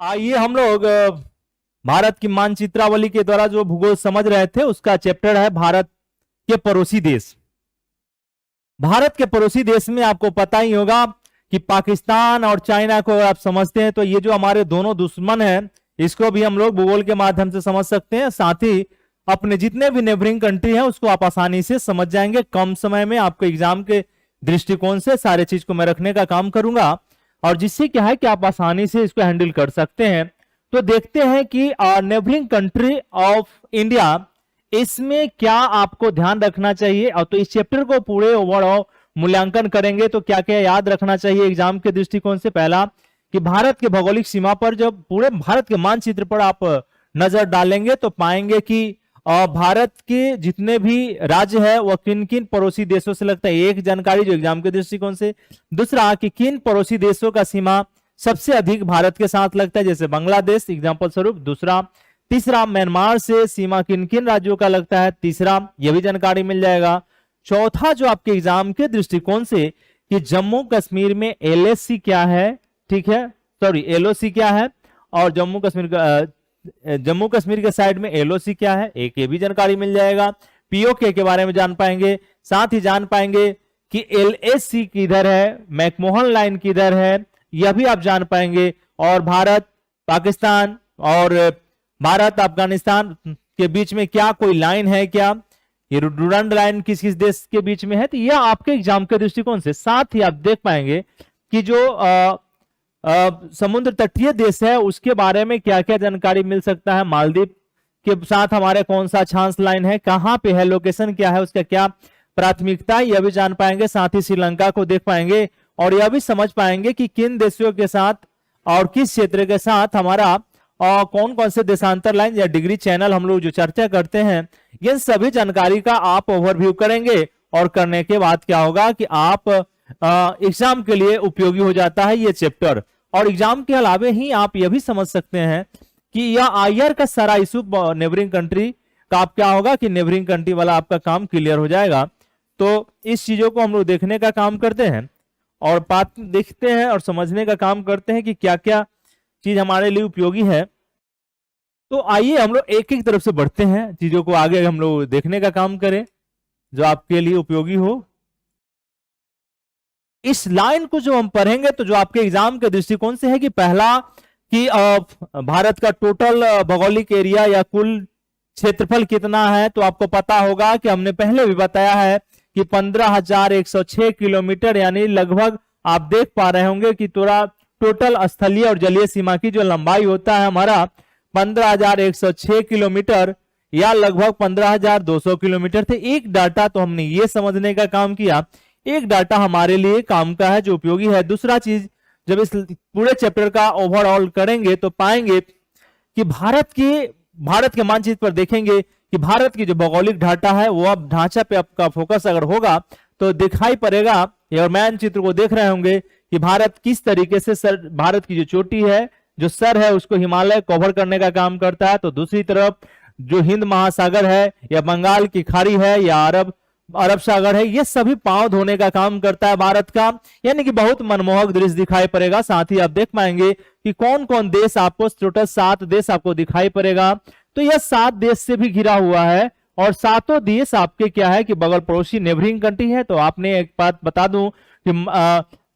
आइए हम लोग भारत की मानचित्रावली के द्वारा जो भूगोल समझ रहे थे उसका चैप्टर है भारत के पड़ोसी देश। भारत के पड़ोसी देश में आपको पता ही होगा कि पाकिस्तान और चाइना को अगर आप समझते हैं तो ये जो हमारे दोनों दुश्मन हैं इसको भी हम लोग भूगोल के माध्यम से समझ सकते हैं। साथ ही अपने जितने भी नेबरिंग कंट्री हैं उसको आप आसानी से समझ जाएंगे। कम समय में आपको एग्जाम के दृष्टिकोण से सारे चीज को मैं रखने का काम करूंगा और जिससे क्या है कि आप आसानी से इसको हैंडल कर सकते हैं। तो देखते हैं कि नेबरिंग कंट्री ऑफ इंडिया इसमें क्या आपको ध्यान रखना चाहिए। और तो इस चैप्टर को पूरे ओवरऑल मूल्यांकन करेंगे तो क्या क्या याद रखना चाहिए एग्जाम के दृष्टिकोण से। पहला कि भारत के भौगोलिक सीमा पर जब पूरे भारत के मानचित्र पर आप नजर डालेंगे तो पाएंगे कि भारत के जितने भी राज्य है वह किन किन पड़ोसी देशों से लगता है, एक जानकारी जो एग्जाम के दृष्टिकोण से। दूसरा कि किन पड़ोसी देशों का सीमा सबसे अधिक भारत के साथ लगता है, जैसे बांग्लादेश एग्जाम्पल स्वरूप। दूसरा, तीसरा म्यांमार से सीमा किन किन राज्यों का लगता है, तीसरा यह भी जानकारी मिल जाएगा। चौथा जो आपके एग्जाम के दृष्टिकोण से कि जम्मू कश्मीर में एलएसी क्या है, ठीक है, सॉरी एलओसी क्या है, और जम्मू कश्मीर के साइड में एलओसी क्या है, एक ये भी जानकारी मिल जाएगा। पीओके के बारे में जान पाएंगे। साथ ही जान पाएंगे कि एलएसी किधर है, मैकमोहन लाइन किधर है, यह भी आप जान पाएंगे। और भारत पाकिस्तान और भारत अफगानिस्तान के बीच में क्या कोई लाइन है, क्या ये डुरंड लाइन किस किस देश के बीच में है, तो यह आपके एग्जाम के दृष्टिकोण से। साथ ही आप देख पाएंगे कि जो समुद्र तटीय देश है उसके बारे में क्या क्या जानकारी मिल सकता है। मालदीव के साथ हमारे कौन सा अक्षांश लाइन है, कहां पे है, लोकेशन क्या है, उसका क्या प्राथमिकता है, यह भी जान पाएंगे। साथ ही श्रीलंका को देख पाएंगे और यह भी समझ पाएंगे कि किन देशों के साथ और किस क्षेत्र के साथ हमारा कौन कौन से देशांतर लाइन या डिग्री चैनल हम लोग जो चर्चा करते हैं, इन सभी जानकारी का आप ओवरव्यू करेंगे। और करने के बाद क्या होगा कि आप एग्जाम के लिए उपयोगी हो जाता है ये चैप्टर। और एग्जाम के अलावे ही आप यह भी समझ सकते हैं कि यह आईआर का सारा इशू नेबरिंग कंट्री का आप क्या होगा कि नेबरिंग कंट्री वाला आपका काम क्लियर हो जाएगा। तो इस चीजों को हम लोग देखने का काम करते हैं और बात देखते हैं और समझने का काम करते हैं कि क्या क्या चीज हमारे लिए उपयोगी है। तो आइए हम लोग एक एक तरफ से बढ़ते हैं, चीजों को आगे हम लोग देखने का काम करें जो आपके लिए उपयोगी हो। इस लाइन को जो हम पढ़ेंगे तो जो आपके एग्जाम के दृष्टिकोण से है कि पहला कि भारत का टोटल भौगोलिक एरिया या कुल क्षेत्रफल कितना है, तो आपको पता होगा कि हमने पहले भी बताया है कि 15,106 किलोमीटर, यानी लगभग आप देख पा रहे होंगे कि थोड़ा टोटल स्थलीय और जलीय सीमा की जो लंबाई होता है हमारा 15,106 किलोमीटर या लगभग 15,200 किलोमीटर थे। एक डाटा तो हमने ये समझने का काम किया, एक डाटा हमारे लिए काम का है जो उपयोगी है। दूसरा चीज जब इस पूरे चैप्टर का ओवरऑल करेंगे तो पाएंगे कि भारत के मानचित्र पर देखेंगे कि भारत की जो भौगोलिक ढांचा है वो अब ढांचा पे आपका फोकस अगर होगा तो दिखाई पड़ेगा, और मानचित्र को देख रहे होंगे कि भारत किस तरीके से भारत की जो चोटी है, जो सर है, उसको हिमालय कवर करने का काम करता है। तो दूसरी तरफ जो हिंद महासागर है या बंगाल की खाड़ी है या अरब सागर है, ये सभी पांव धोने का काम करता है भारत का, यानी कि बहुत मनमोहक दृश्य दिखाई पड़ेगा। साथ ही आप देख पाएंगे कि कौन कौन देश आपको, टोटल 7 देश आपको दिखाई पड़ेगा। तो यह 7 देश से भी घिरा हुआ है और 7 देश आपके क्या है कि बगल पड़ोसी नेबरिंग कंट्री है। तो आपने एक बात बता दूं कि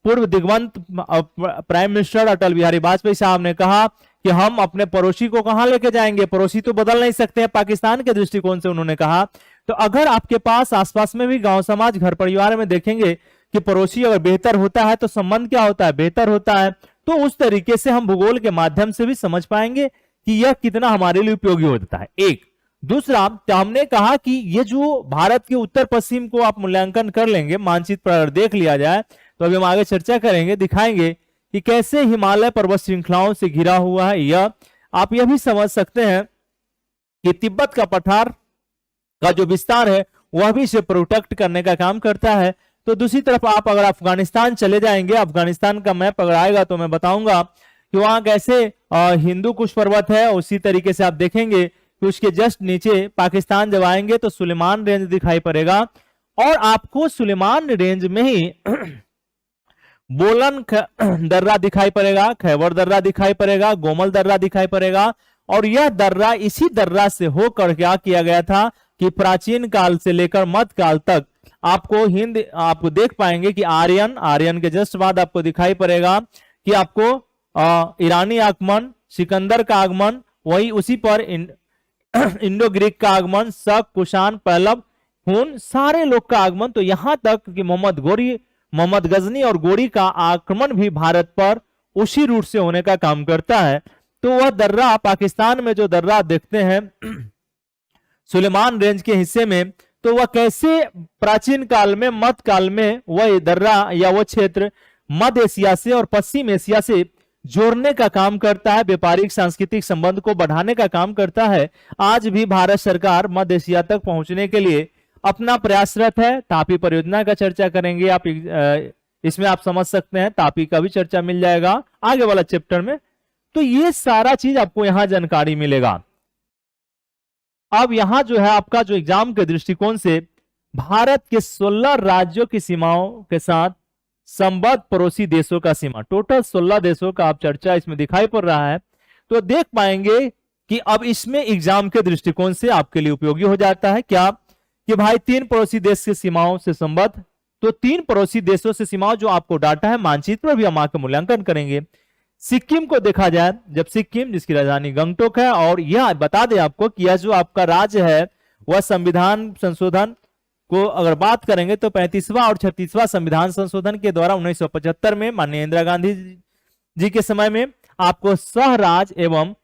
पूर्व दिग्वंत प्राइम मिनिस्टर अटल बिहारी वाजपेयी साहब ने कहा कि हम अपने पड़ोसी को कहां लेके जाएंगे, पड़ोसी तो बदल नहीं सकते हैं, पाकिस्तान के दृष्टिकोण से उन्होंने कहा। तो अगर आपके पास आसपास में भी गांव समाज घर परिवार में देखेंगे कि पड़ोसी अगर बेहतर होता है तो संबंध क्या होता है, बेहतर होता है। तो उस तरीके से हम भूगोल के माध्यम से भी समझ पाएंगे कि यह कितना हमारे लिए उपयोगी होता है। एक दूसरा, तो हमने कहा कि ये जो भारत के उत्तर पश्चिम को आप मूल्यांकन कर लेंगे, मानचित्र पर देख लिया जाए, तो अभी हम आगे चर्चा करेंगे, दिखाएंगे कि कैसे हिमालय पर्वत श्रृंखलाओं से घिरा हुआ है। यह आप यह भी समझ सकते हैं कि तिब्बत का पठार का जो विस्तार है वह भी इसे प्रोटेक्ट करने का काम करता है। तो दूसरी तरफ आप अगर अफगानिस्तान चले जाएंगे, अफगानिस्तान का मैप अगर आएगा तो मैं बताऊंगा कि वहां कैसे हिंदू कुश पर्वत है। उसी तरीके से आप देखेंगे कि उसके जस्ट नीचे पाकिस्तान जब आएंगे तो सुलेमान रेंज दिखाई पड़ेगा और आपको सुलेमान रेंज में ही बोलन दर्रा दिखाई पड़ेगा, खैबर दर्रा दिखाई पड़ेगा, गोमल दर्रा दिखाई पड़ेगा। और यह दर्रा, इसी दर्रा से होकर क्या किया गया था कि प्राचीन काल से लेकर मध्यकाल तक आपको आपको देख पाएंगे कि आर्यन के जस्ट बाद आपको दिखाई पड़ेगा कि आपको ईरानी आगमन, सिकंदर का आगमन, वही उसी पर इंडो ग्रीक का आगमन, शक, कुषाण, पहलव, हुन, सारे लोग का आगमन। तो यहां तक कि मोहम्मद गजनी और गोरी का आक्रमण भी भारत पर उसी रूट से होने का काम करता है। तो वह दर्रा, पाकिस्तान में जो दर्रा देखते हैं सुलेमान रेंज के हिस्से में, तो वह कैसे प्राचीन काल में, मध्यकाल में वह दर्रा या वह क्षेत्र मध्य एशिया से और पश्चिम एशिया से जोड़ने का काम करता है, व्यापारिक सांस्कृतिक संबंध को बढ़ाने का काम करता है। आज भी भारत सरकार मध्य एशिया तक पहुंचने के लिए अपना प्रयासरत है। तापी परियोजना का चर्चा करेंगे आप, इसमें आप समझ सकते हैं, तापी का भी चर्चा मिल जाएगा आगे वाला चैप्टर में। तो ये सारा चीज आपको यहां जानकारी मिलेगा। अब यहां जो है आपका जो एग्जाम के दृष्टिकोण से भारत के 16 राज्यों की सीमाओं के साथ संबद्ध पड़ोसी देशों का सीमा, टोटल 16 देशों का आप चर्चा इसमें दिखाई पड़ रहा है। तो देख पाएंगे कि अब इसमें एग्जाम के दृष्टिकोण से आपके लिए उपयोगी हो जाता है क्या कि भाई 3 पड़ोसी देश की सीमाओं से संबद्ध, तो 3 पड़ोसी देशों से सीमाओं जो आपको डाटा है मानचित्र पर भी हम आकर मूल्यांकन करेंगे। सिक्किम को देखा जाए, जब सिक्किम जिसकी राजधानी गंगटोक है, और यह बता दें आपको कि यह जो आपका राज्य है वह संविधान संशोधन को अगर बात करेंगे तो 35वां और 36वां संविधान संशोधन के द्वारा 1975 में माननीय इंदिरा गांधी जी के समय में आपको स्वराज एवं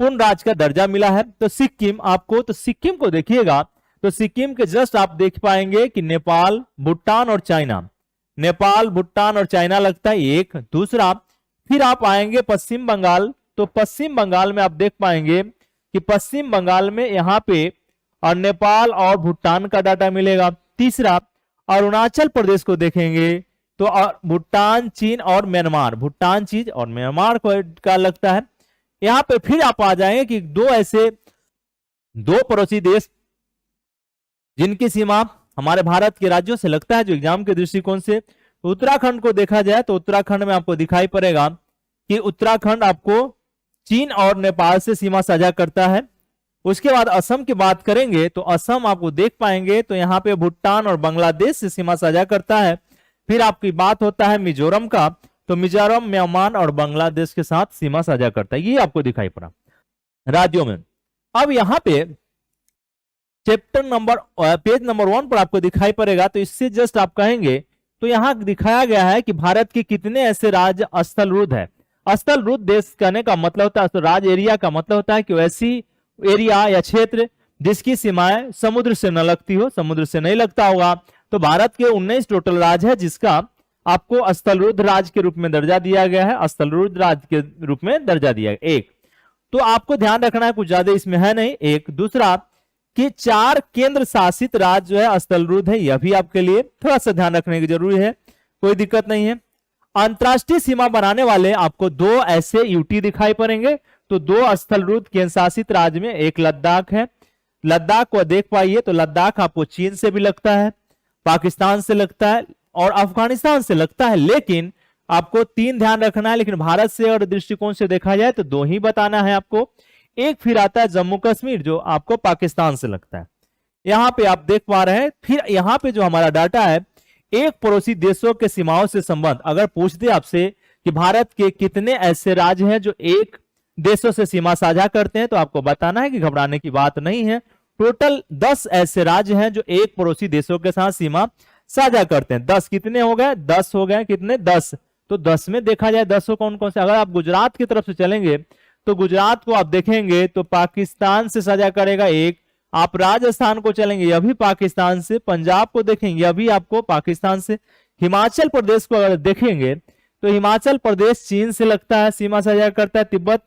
पूर्ण राज्य का दर्जा मिला है। तो सिक्किम आपको, तो सिक्किम को देखिएगा तो सिक्किम के जस्ट आप देख पाएंगे कि नेपाल, भूटान और चाइना, नेपाल, भूटान और चाइना लगता है एक। दूसरा फिर आप आएंगे पश्चिम बंगाल, तो पश्चिम बंगाल में आप देख पाएंगे कि पश्चिम बंगाल में यहाँ पे और नेपाल और भूटान का डाटा मिलेगा। तीसरा अरुणाचल प्रदेश को देखेंगे तो भूटान, चीन और म्यांमार, भूटान, चीन और म्यांमार का लगता है। यहाँ पे फिर आप आ जाएंगे कि दो पड़ोसी देश जिनकी सीमा हमारे भारत के राज्यों से लगता है जो एग्जाम के दृष्टिकोण से, तो उत्तराखंड को देखा जाए तो उत्तराखंड में आपको दिखाई पड़ेगा कि उत्तराखंड आपको चीन और नेपाल से सीमा साझा करता है। उसके बाद असम की बात करेंगे तो असम आपको देख पाएंगे तो यहाँ पे भूटान और बांग्लादेश से सीमा साझा करता है। फिर आपकी बात होता है मिजोरम का, तो मिजोरम म्यांमार और बांग्लादेश के साथ सीमा साझा करता है। ये आपको दिखाई पड़ा राज्यों में। अब यहाँ पे चैप्टर नंबर पेज नंबर 1 पर आपको दिखाई पड़ेगा, तो इससे जस्ट आप कहेंगे तो यहाँ दिखाया गया है कि भारत के कितने ऐसे राज्य स्थलरुद्ध है। स्थलरुद्ध देश कहने का मतलब होता है, तो राज एरिया का मतलब होता है कि ऐसी एरिया या क्षेत्र जिसकी सीमाएं समुद्र से न लगती हो, समुद्र से नहीं लगता होगा। तो भारत के 19 टोटल राज्य है जिसका आपको स्थलरुद्ध राज्य के रूप में दर्जा दिया गया है, स्थलरुद्ध राज्य के रूप में दर्जा दिया गया। एक तो आपको ध्यान रखना है, कुछ ज्यादा इसमें है नहीं। एक दूसरा कि 4 केंद्र शासित राज्य जो है स्थलरुद्ध है, यह भी आपके लिए थोड़ा सा ध्यान रखने की जरूरी है, कोई दिक्कत नहीं है। अंतरराष्ट्रीय सीमा बनाने वाले आपको 2 ऐसे यूटी दिखाई पड़ेंगे, तो 2 स्थलरुद्ध केंद्र शासित राज्य में एक लद्दाख है। लद्दाख को देख पाइए तो लद्दाख आपको चीन से भी लगता है, पाकिस्तान से लगता है और अफगानिस्तान से लगता है, लेकिन आपको 3 ध्यान रखना है। लेकिन भारत से और दृष्टिकोण से देखा जाए तो 2 ही बताना है आपको। एक फिर आता है जम्मू कश्मीर जो आपको पाकिस्तान से लगता है, यहां पे आप देख पा रहे हैं। फिर यहां पे जो हमारा डाटा है एक पड़ोसी देशों के सीमाओं से संबंध, अगर पूछ दे आपसे कि भारत के कितने ऐसे राज्य हैं जो एक देशों से सीमा साझा करते हैं, तो आपको बताना है कि घबराने की बात नहीं है। टोटल 10 ऐसे राज्य हैं जो एक पड़ोसी देशों के साथ सीमा साझा करते हैं। 10 कितने हो गए? 10 हो गए। कितने? 10। तो 10 में देखा जाए 10 कौन कौन से, अगर आप गुजरात की तरफ से चलेंगे तो गुजरात को आप देखेंगे तो पाकिस्तान से साझा करेगा एक। आप राजस्थान को चलेंगे यह भी पाकिस्तान से, पंजाब को देखेंगे यह भी आपको पाकिस्तान से, हिमाचल प्रदेश को अगर देखेंगे तो हिमाचल प्रदेश चीन से लगता है, सीमा साझा करता है, तिब्बत।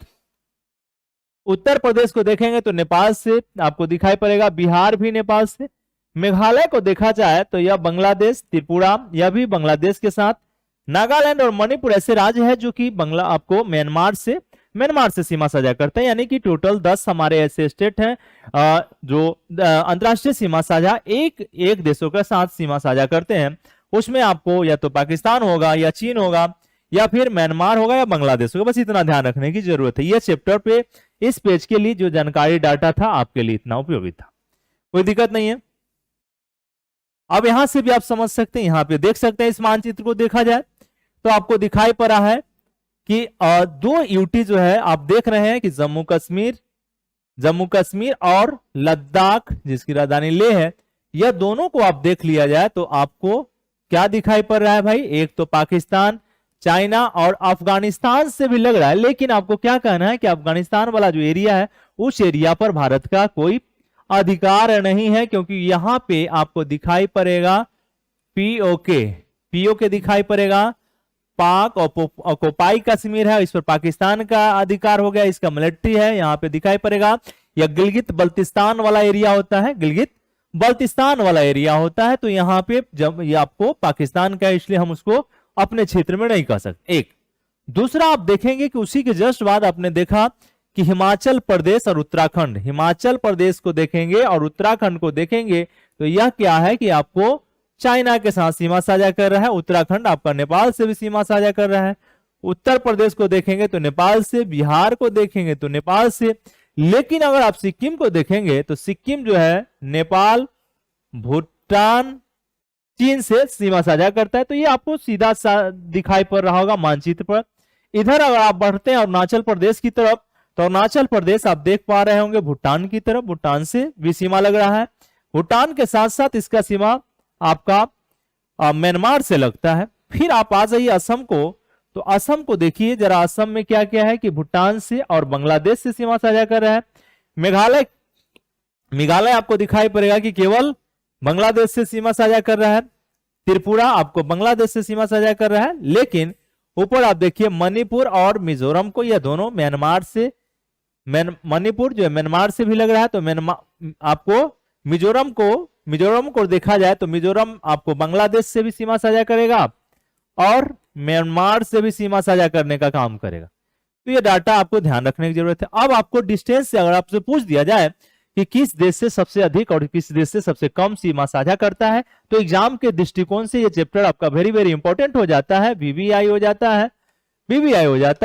उत्तर प्रदेश को देखेंगे तो नेपाल से आपको दिखाई पड़ेगा, बिहार भी नेपाल से। मेघालय को देखा जाए तो यह बांग्लादेश, त्रिपुरा यह भी बांग्लादेश के साथ। नागालैंड और मणिपुर ऐसे राज्य है जो कि आपको म्यांमार से सीमा साझा करते हैं। यानी कि टोटल 10 हमारे ऐसे स्टेट हैं जो अंतरराष्ट्रीय सीमा साझा एक देशों के साथ सीमा साझा करते हैं। उसमें आपको या तो पाकिस्तान होगा या चीन होगा या फिर म्यांमार होगा या बांग्लादेश होगा। बस इतना ध्यान रखने की जरूरत है। यह चैप्टर पे इस पेज के लिए जो जानकारी डाटा था आपके लिए इतना उपयोगी था, कोई दिक्कत नहीं है। अब यहां से भी आप समझ सकते हैं, यहां पे देख सकते हैं, इस मानचित्र को देखा जाए तो आपको दिखाई पड़ा है कि दो यूटी जो है आप देख रहे हैं कि जम्मू कश्मीर और लद्दाख जिसकी राजधानी लेह है, यह दोनों को आप देख लिया जाए तो आपको क्या दिखाई पड़ रहा है भाई, एक तो पाकिस्तान, चाइना और अफगानिस्तान से भी लग रहा है। लेकिन आपको क्या कहना है कि अफगानिस्तान वाला जो एरिया है उस एरिया पर भारत का कोई अधिकार नहीं है, क्योंकि यहां पे आपको दिखाई पड़ेगा पीओके दिखाई पड़ेगा, पाक ऑक्युपाई कश्मीर है, इस पर पाकिस्तान का अधिकार हो गया, इसका मिलिट्री है, यहां पे दिखाई पड़ेगा। या गिलगित बल्तिस्तान वाला एरिया होता है, गिलगित बल्तिस्तान वाला एरिया होता है, तो यहाँ पे जब ये आपको पाकिस्तान का है, इसलिए हम उसको अपने क्षेत्र में नहीं कह सकते। एक दूसरा आप देखेंगे कि उसी के जस्ट बाद आपने देखा कि हिमाचल प्रदेश और उत्तराखंड, हिमाचल प्रदेश को देखेंगे और उत्तराखंड को देखेंगे तो यह क्या है कि आपको चाइना के साथ सीमा साझा कर रहा है, उत्तराखंड आपका नेपाल से भी सीमा साझा कर रहा है। उत्तर प्रदेश को देखेंगे तो नेपाल से, बिहार को देखेंगे तो नेपाल से। लेकिन अगर आप सिक्किम को देखेंगे तो सिक्किम जो है नेपाल, भूटान, चीन से सीमा साझा करता है, तो ये आपको सीधा दिखाई पड़ रहा होगा मानचित्र पर। इधर अगर आप बढ़ते हैं अरुणाचल प्रदेश की तरफ तो अरुणाचल प्रदेश आप देख पा रहे होंगे भूटान की तरफ, भूटान से भी सीमा लग रहा है। भूटान के साथ साथ इसका सीमा आपका म्यांमार से लगता है। फिर आप आ जाइए असम को, तो असम को देखिए जरा, असम में क्या क्या है कि भूटान से और बांग्लादेश से सीमा साझा कर रहा है। मेघालय आपको दिखाई पड़ेगा कि केवल बांग्लादेश से सीमा साझा कर रहा है। त्रिपुरा आपको बांग्लादेश से सीमा साझा कर रहा है। लेकिन ऊपर आप देखिए मणिपुर और मिजोरम को, यह दोनों म्यांमार से, मणिपुर जो है म्यांमार से भी लग रहा है, तो आपको मिजोरम को देखा जाए तो मिजोरम आपको बांग्लादेश से भी सीमा साझा करेगा और म्यांमार से भी सीमा साझा करने का काम करेगा। तो ये डाटा आपको ध्यान रखने की जरूरत है। अब आपको डिस्टेंस से अगर आपसे पूछ दिया जाए कि किस देश से सबसे अधिक और किस देश से सबसे कम सीमा साझा करता है, तो एग्जाम के दृष्टिकोण से ये चैप्टर आपका वेरी वेरी इंपॉर्टेंट हो जाता है, बीबीआई हो जाता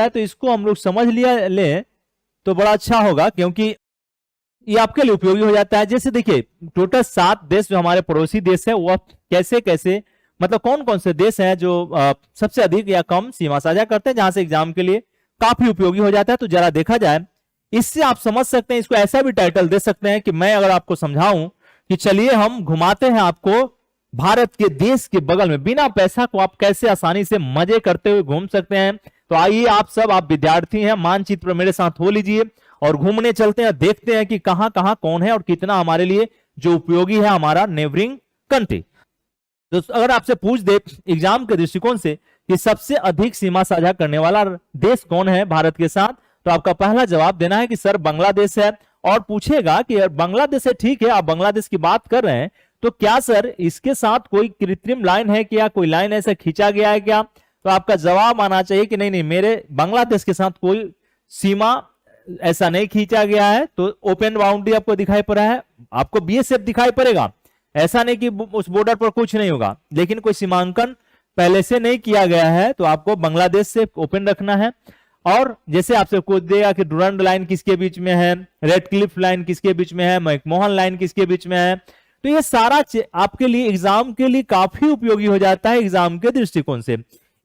है। तो इसको हम लोग समझ ले तो बड़ा अच्छा होगा, क्योंकि ये आपके लिए उपयोगी हो जाता है। जैसे देखिए टोटल 7 देश जो हमारे पड़ोसी देश है, वह कैसे कैसे, मतलब कौन कौन से देश हैं जो सबसे अधिक या कम सीमा साझा करते हैं, जहां से एग्जाम के लिए काफी उपयोगी हो जाता है। तो जरा देखा जाए, इससे आप समझ सकते हैं, इसको ऐसा भी टाइटल दे सकते हैं कि मैं अगर आपको समझाऊं कि चलिए हम घुमाते हैं आपको भारत के देश के बगल में, बिना पैसा को आप कैसे आसानी से मजे करते हुए घूम सकते हैं। तो आइए आप विद्यार्थी हैं, मानचित्र मेरे साथ हो लीजिए और घूमने चलते हैं, देखते हैं कि कहां कहां कौन है और कितना हमारे लिए जो उपयोगी है हमारा नेबरिंग कंट्री। तो अगर आपसे पूछ दे एग्जाम के दृष्टिकोण से कि सबसे अधिक सीमा साझा करने वाला देश कौन है भारत के साथ, तो आपका पहला जवाब देना है कि सर बांग्लादेश है। और पूछेगा कि बांग्लादेश है, ठीक है, आप बांग्लादेश की बात कर रहे हैं, तो क्या सर इसके साथ कोई कृत्रिम लाइन है क्या, कोई लाइन ऐसा खींचा गया है क्या? तो आपका जवाब आना चाहिए कि नहीं, मेरे बांग्लादेश के साथ कोई सीमा ऐसा नहीं खींचा गया है। तो ओपन बाउंड्री आपको दिखाई पड़ा है, आपको बीएसएफ दिखाई पड़ेगा, ऐसा नहीं कि उस बॉर्डर पर कुछ नहीं होगा, लेकिन कोई सीमांकन पहले से नहीं किया गया है, तो आपको बांग्लादेश से ओपन रखना है। और जैसे आपसे पूछ देगा कि डुरंड लाइन किसके बीच में है, रेड क्लिफ लाइन किसके बीच में है, मैकमोहन लाइन किसके बीच में है, तो ये सारा आपके लिए एग्जाम के लिए काफी उपयोगी हो जाता है एग्जाम के दृष्टिकोण से।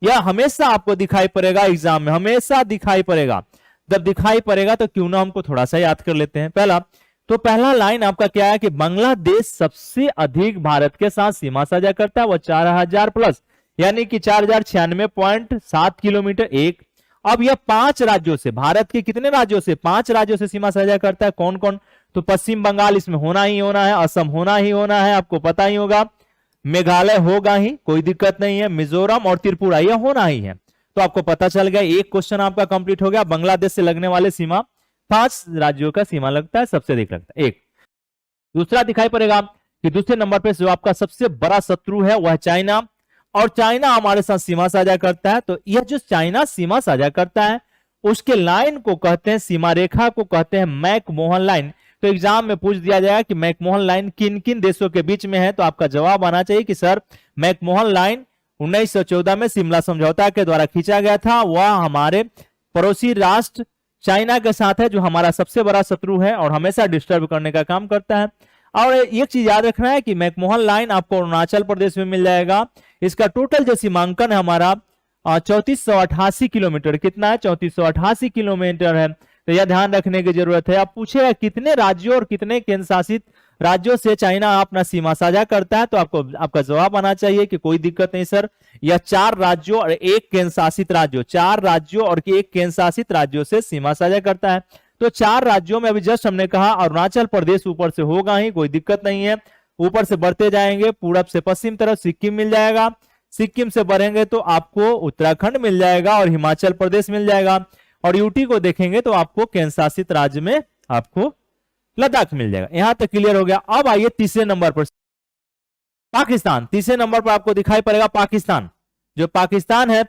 यह हमेशा आपको दिखाई पड़ेगा एग्जाम में, हमेशा दिखाई पड़ेगा। जब दिखाई पड़ेगा तो क्यों ना हमको थोड़ा सा याद कर लेते हैं। पहला लाइन आपका क्या है कि बांग्लादेश सबसे अधिक भारत के साथ सीमा साझा करता है, वह 4000 प्लस, यानी कि 4096.7 किलोमीटर एक। अब यह 5 राज्यों से, भारत के कितने राज्यों से, 5 राज्यों से सीमा साझा करता है। कौन कौन? तो पश्चिम बंगाल इसमें होना ही होना है, असम होना ही होना है, आपको पता ही होगा, मेघालय होगा ही, कोई दिक्कत नहीं है, मिजोरम और त्रिपुरा यह होना ही है। तो आपको पता चल गया, एक क्वेश्चन आपका कंप्लीट हो गया। बांग्लादेश से लगने वाले सीमा 5 राज्यों का सीमा लगता है, सबसे अधिक लगता है एक। दूसरा दिखाई पड़ेगा कि दूसरे नंबर पे जो आपका सबसे बड़ा शत्रु है वह चाइना, और चाइना हमारे साथ सीमा साझा करता है। तो यह जो चाइना सीमा साझा करता है उसके लाइन को कहते हैं, सीमा रेखा को कहते हैं मैकमोहन लाइन। तो एग्जाम में पूछ दिया जाएगा कि मैकमोहन लाइन किन किन देशों के बीच में है, तो आपका जवाब आना चाहिए कि सर मैकमोहन लाइन 1914 में शिमला समझौता के द्वारा खींचा गया था, वह हमारे पड़ोसी राष्ट्र चाइना के साथ है, जो हमारा सबसे बड़ा शत्रु है और हमेशा डिस्टर्ब करने का काम करता है। और एक चीज याद रखना है कि मैकमोहन लाइन आपको अरुणाचल प्रदेश में मिल जाएगा। इसका टोटल जो सीमांकन है हमारा 3488 किलोमीटर, कितना है 3488 किलोमीटर है। तो यह ध्यान रखने की जरूरत है। अब पूछेगा कितने राज्यों और कितने केंद्र शासित राज्यों से चाइना अपना सीमा साझा करता है, तो आपका जवाब आना चाहिए कि कोई दिक्कत नहीं सर, यह 4 राज्यों और 1 केंद्र शासित राज्यों, 4 राज्यों और 1 केंद्र शासित राज्यों से सीमा साझा करता है। तो 4 राज्यों में अभी जस्ट हमने कहा अरुणाचल प्रदेश ऊपर से होगा ही, कोई दिक्कत नहीं है। ऊपर से बढ़ते जाएंगे पूरब से पश्चिम तरफ सिक्किम मिल जाएगा, सिक्किम से बढ़ेंगे तो आपको उत्तराखंड मिल जाएगा और हिमाचल प्रदेश मिल जाएगा, और यूटी को देखेंगे तो आपको केंद्र शासित राज्य में आपको लद्दाख मिल जाएगा। यहां तक क्लियर हो गया। अब आइए तीसरे नंबर पर पाकिस्तान। तीसरे नंबर पर आपको दिखाई पड़ेगा पाकिस्तान। जो पाकिस्तान है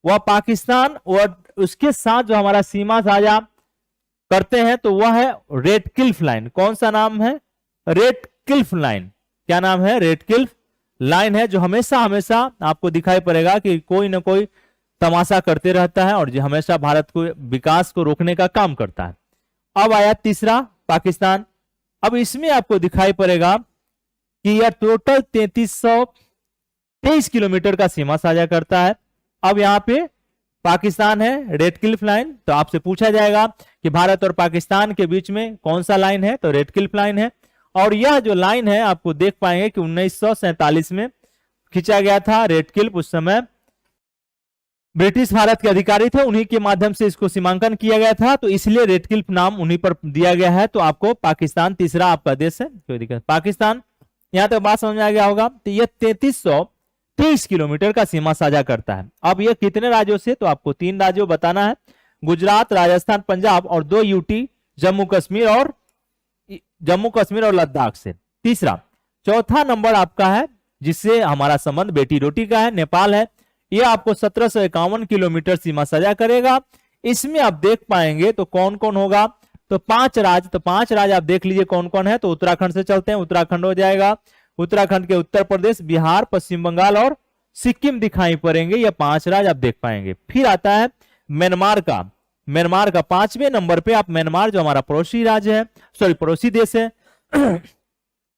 वह पाकिस्तान और उसके साथ जो हमारा सीमा साझा करते हैं तो वह है रेड क्लिफ लाइन। कौन सा नाम है? Red Cliff line. क्या नाम है? रेड क्लिफ लाइन है, जो हमेशा हमेशा आपको दिखाई पड़ेगा कि कोई ना कोई तमाशा करते रहता है और जो हमेशा भारत को विकास को रोकने का काम करता है। अब आया तीसरा पाकिस्तान। अब इसमें आपको दिखाई पड़ेगा कि यह टोटल 3323 किलोमीटर का सीमा साझा करता है। अब यहां पे पाकिस्तान है, रेड क्लिफ लाइन, तो आपसे पूछा जाएगा कि भारत और पाकिस्तान के बीच में कौन सा लाइन है, तो रेड क्लिफ लाइन है। और यह जो लाइन है आपको देख पाएंगे कि 1947 में खींचा गया था रेड क्लिफ। उस समय ब्रिटिश भारत के अधिकारी थे, उन्हीं के माध्यम से इसको सीमांकन किया गया था, तो इसलिए रेड क्लिफ नाम उन्हीं पर दिया गया है। तो आपको पाकिस्तान तीसरा आपका देश है, कोई दिक्कत। पाकिस्तान, यहां तक बात समझ में आ गया होगा। तो यह 3323 किलोमीटर का सीमा साझा करता है। अब यह कितने राज्यों से, तो आपको 3 राज्यों बताना है, गुजरात, राजस्थान, पंजाब, और 2 यूटी जम्मू कश्मीर और लद्दाख से। तीसरा, चौथा नंबर आपका है जिससे हमारा संबंध बेटी रोटी का है, नेपाल है। यह आपको 1751 किलोमीटर सीमा साझा करेगा। इसमें आप देख पाएंगे तो कौन कौन होगा, तो 5 राज्य, तो 5 राज्य आप देख लीजिए कौन कौन है। तो उत्तराखंड से चलते हैं, उत्तराखंड हो जाएगा। उत्तराखंड के उत्तर प्रदेश, बिहार, पश्चिम बंगाल और सिक्किम दिखाई पड़ेंगे। ये 5 राज्य आप देख पाएंगे। फिर आता है म्यांमार का। म्यांमार का 5वें नंबर पे आप म्यांमार, जो हमारा पड़ोसी राज्य है, सॉरी पड़ोसी देश है।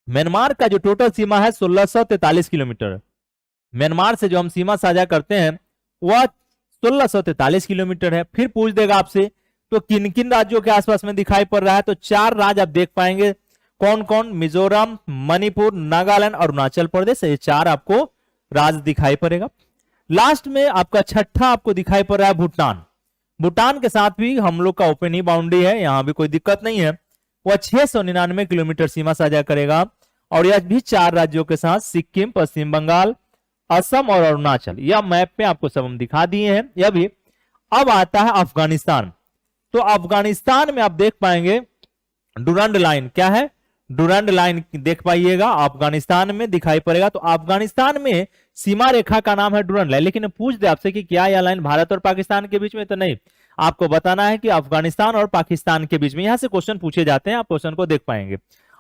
म्यांमार का जो टोटल सीमा है 1643 किलोमीटर। म्यांमार से जो हम सीमा साझा करते हैं वह 1643 किलोमीटर है। फिर पूछ देगा आपसे तो किन किन राज्यों के आसपास में दिखाई पड़ रहा है, तो 4 राज्य आप देख पाएंगे। कौन कौन? मिजोरम, मणिपुर, नागालैंड और अरुणाचल प्रदेश। ये 4 आपको राज्य दिखाई पड़ेगा। लास्ट में आपका छठा आपको दिखाई पड़ रहा है भूटान। भूटान के साथ भी हम लोग का ओपन ही बाउंड्री है, यहां भी कोई दिक्कत नहीं है। वह 699 किलोमीटर सीमा साझा करेगा और यह भी 4 राज्यों के साथ, सिक्किम, पश्चिम बंगाल, असम और अरुणाचल। यह मैप पे आपको सब हम दिखा दिए हैं यह भी। अब आता है अफगानिस्तान। तो अफगानिस्तान में आप देख पाएंगे डुरंड लाइन। क्या है? डुरंड लाइन देख पाइएगा, अफगानिस्तान में दिखाई पड़ेगा। तो अफगानिस्तान में सीमा रेखा का नाम है डुरंड लाइन। लेकिन पूछ दे आपसे कि क्या यह लाइन भारत और पाकिस्तान के बीच में, तो नहीं, आपको बताना है कि अफगानिस्तान और पाकिस्तान के बीच में। यहां से क्वेश्चन पूछे जाते हैं, आप क्वेश्चन को देख पाएंगे।